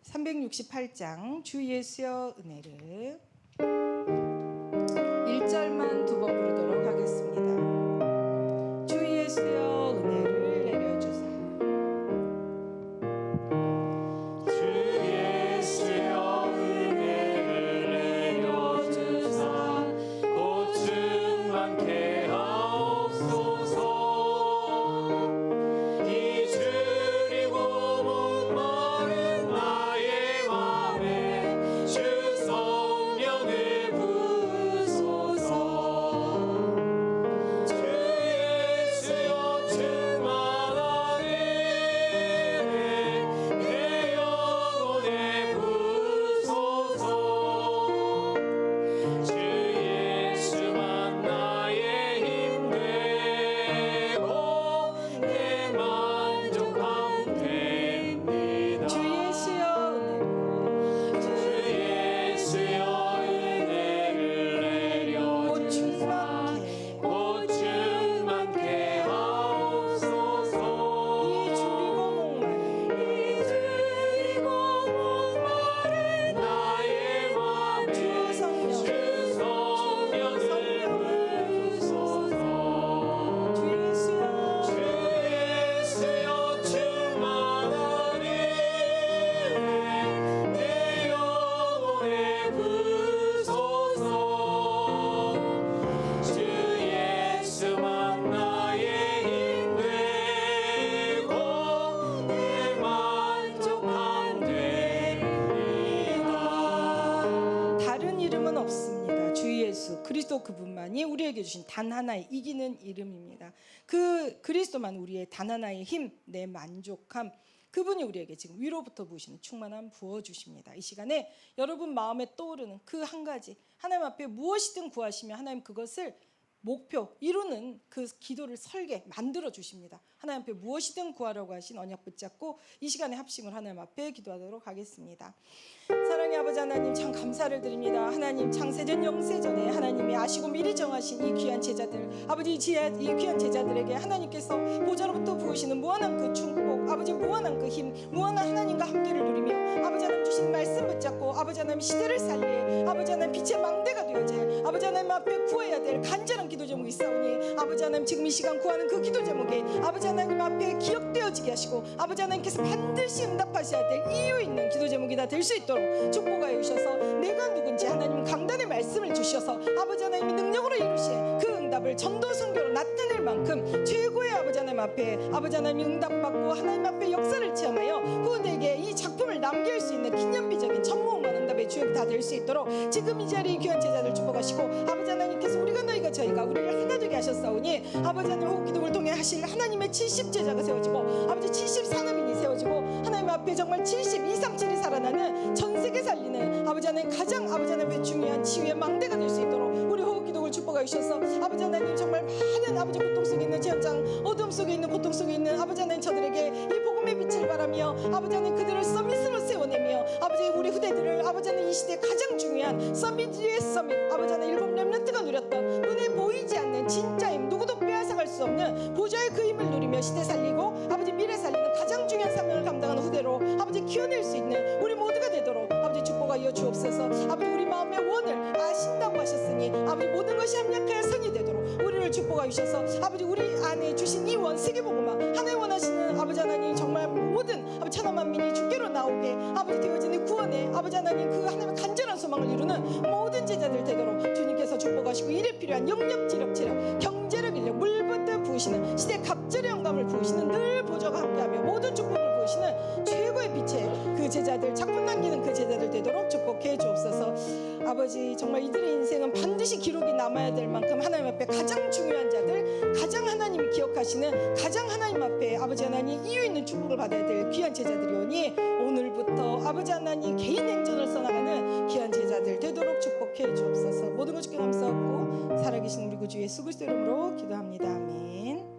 368장 주 예수여 은혜를 1절만 두 번 부르도록 하겠습니다. 주 예수여 은혜를 내려주사. 주 예수여 은혜를 내려주사 고충 많게 하옵소서. 이 줄이고 목마른 나의 맘에 주 성령을 부으소서. 하나님 우리에게 주신 단 하나의 이기는 이름입니다. 그 그리스도만 우리의 단 하나의 힘, 내 만족함, 그분이 우리에게 지금 위로부터 부으시는 충만함 부어주십니다. 이 시간에 여러분 마음에 떠오르는 그 한 가지, 하나님 앞에 무엇이든 구하시면 하나님 그것을 목표, 이루는 그 기도를 설계, 만들어 주십니다. 하나님 앞에 무엇이든 구하라고 하신 언약 붙잡고 이 시간에 합심을 하나님 앞에 기도하도록 하겠습니다. 사랑의 아버지 하나님, 참 감사를 드립니다. 하나님, 창세전 영세전에 하나님이 아시고 미리 정하신 이 귀한 제자들, 아버지 이 귀한 제자들에게 하나님께서 보좌로부터 부으시는 무한한 그 축복, 아버지 무한한 그 힘, 무한한 하나님과 함께를 누리며 아버지 하나님 주신 말씀 붙잡고 아버지 하나님 시대를 살리, 아버지 하나님 빛의 망대가 되어질 아버지 하나님 앞에 구해야 될 간절한 기도 제목이 있사오니 아버지 하나님 지금 이 시간 구하는 그 기도 제목이 아버지 하나님 앞에 기억되어지게 하시고 아버지 하나님께서 반드시 응답하셔야 될 이유 있는 기도 제목이 다 될 수 있도록 축복하여 주셔서 내가 누군지 하나님 강단의 말씀을 주셔서 아버지 하나님이 능력으로 이루신 그 응답을 전도 선교로 나타낼 만큼 최고의 아버지 하나님 앞에 아버지 하나님이 응답받고 하나님 앞에 역사를 체험하여 후대에게 이 작품을 남길 수 있는 기념비적인 천무원만 응답의 주역이 다 될 수 있도록 지금 이 자리에 귀한 제자들 축복하시고 아버지 하나님께서 우리가 너희가 저희가 우리를 하나 되게 하셨사오니 아버지 하나님 호흡기도를 통해 하실 하나님의 70제자가 세워지고 아버지 70산업인이 세워지고 하나님 앞에 정말 7237이 살아나는 전세계 살리는 아버지 하나님 가장 아버지 하나님의 중요한 치유의 망대가 될 수 있도록 우리 호흡기도를 축복하여 주셔서 아버지 하나님 정말 많은 아버지 고통 속에 있는 현장, 어둠 속에 있는 고통 속에 있는 아버지 하나님 저들에게 이 복음의 빛을 바라며 아버지 하나님 그들을 서밋으로 세워내며 아버지 우리 후대들을 아버지 하나님 이 시대 가장 중요한 서밋 위의 서밋 아버지 하나님 일곱 렘넌트가 누렸던 눈에 보이지 않는 진짜 힘, 누구도 빼앗아갈 수 없는 보좌의 그 힘을 누리며 시대 살리고 아버지 미래 살리는 가장 중요한 사명을 감당하는 후대로 아버지 키워낼 수 있는 우리 모두가 되도록 아버지 축복하여 주옵소서. 아버지 우리 마음의 원을 아신다고 하셨으니 아버지 모든 것이 합력하여 선이 되도록 우리를 축복하여 주셔서 아버지 우리 안에 주신 이 원 세계복음화 하나님 원하시는 아버지 하나님 정말 모든 아버지 천하 만민이 주께로 나오게 아버지 되어지는 구원에 아버지 하나님 그 하나님의 간절한 소망을 이루는 모든 제자들 되도록 주님께서 축복하시고 일에 필요한 영력, 지력, 체력, 경제력, 인력, 물부터 부으시는 시대 갑절의 영감을 부으시는 늘 보좌가 함께하며 모든 축복을 부으시는 최고의 빛의 그 제자들, 작품 남기는 그 제자들 되도록 축복해 주옵소서. 아버지 정말 이들의 인생은 반드시 기록이 남아야 될 만큼 하나님 앞에 가장 중요한 자들, 가장 하나님이 기억하시는 가장 하나님 앞에 아버지 하나님 이유 있는 축복을 받아야 될 귀한 제자들이오니 오늘부터 아버지 하나님 개인 행전을 써나가는 귀한 제자들 되도록 축복해 주옵소서. 모든 것 주께 감사하고 살아계신 우리 구주 예수 그리스도 이름으로 기도합니다. 아멘.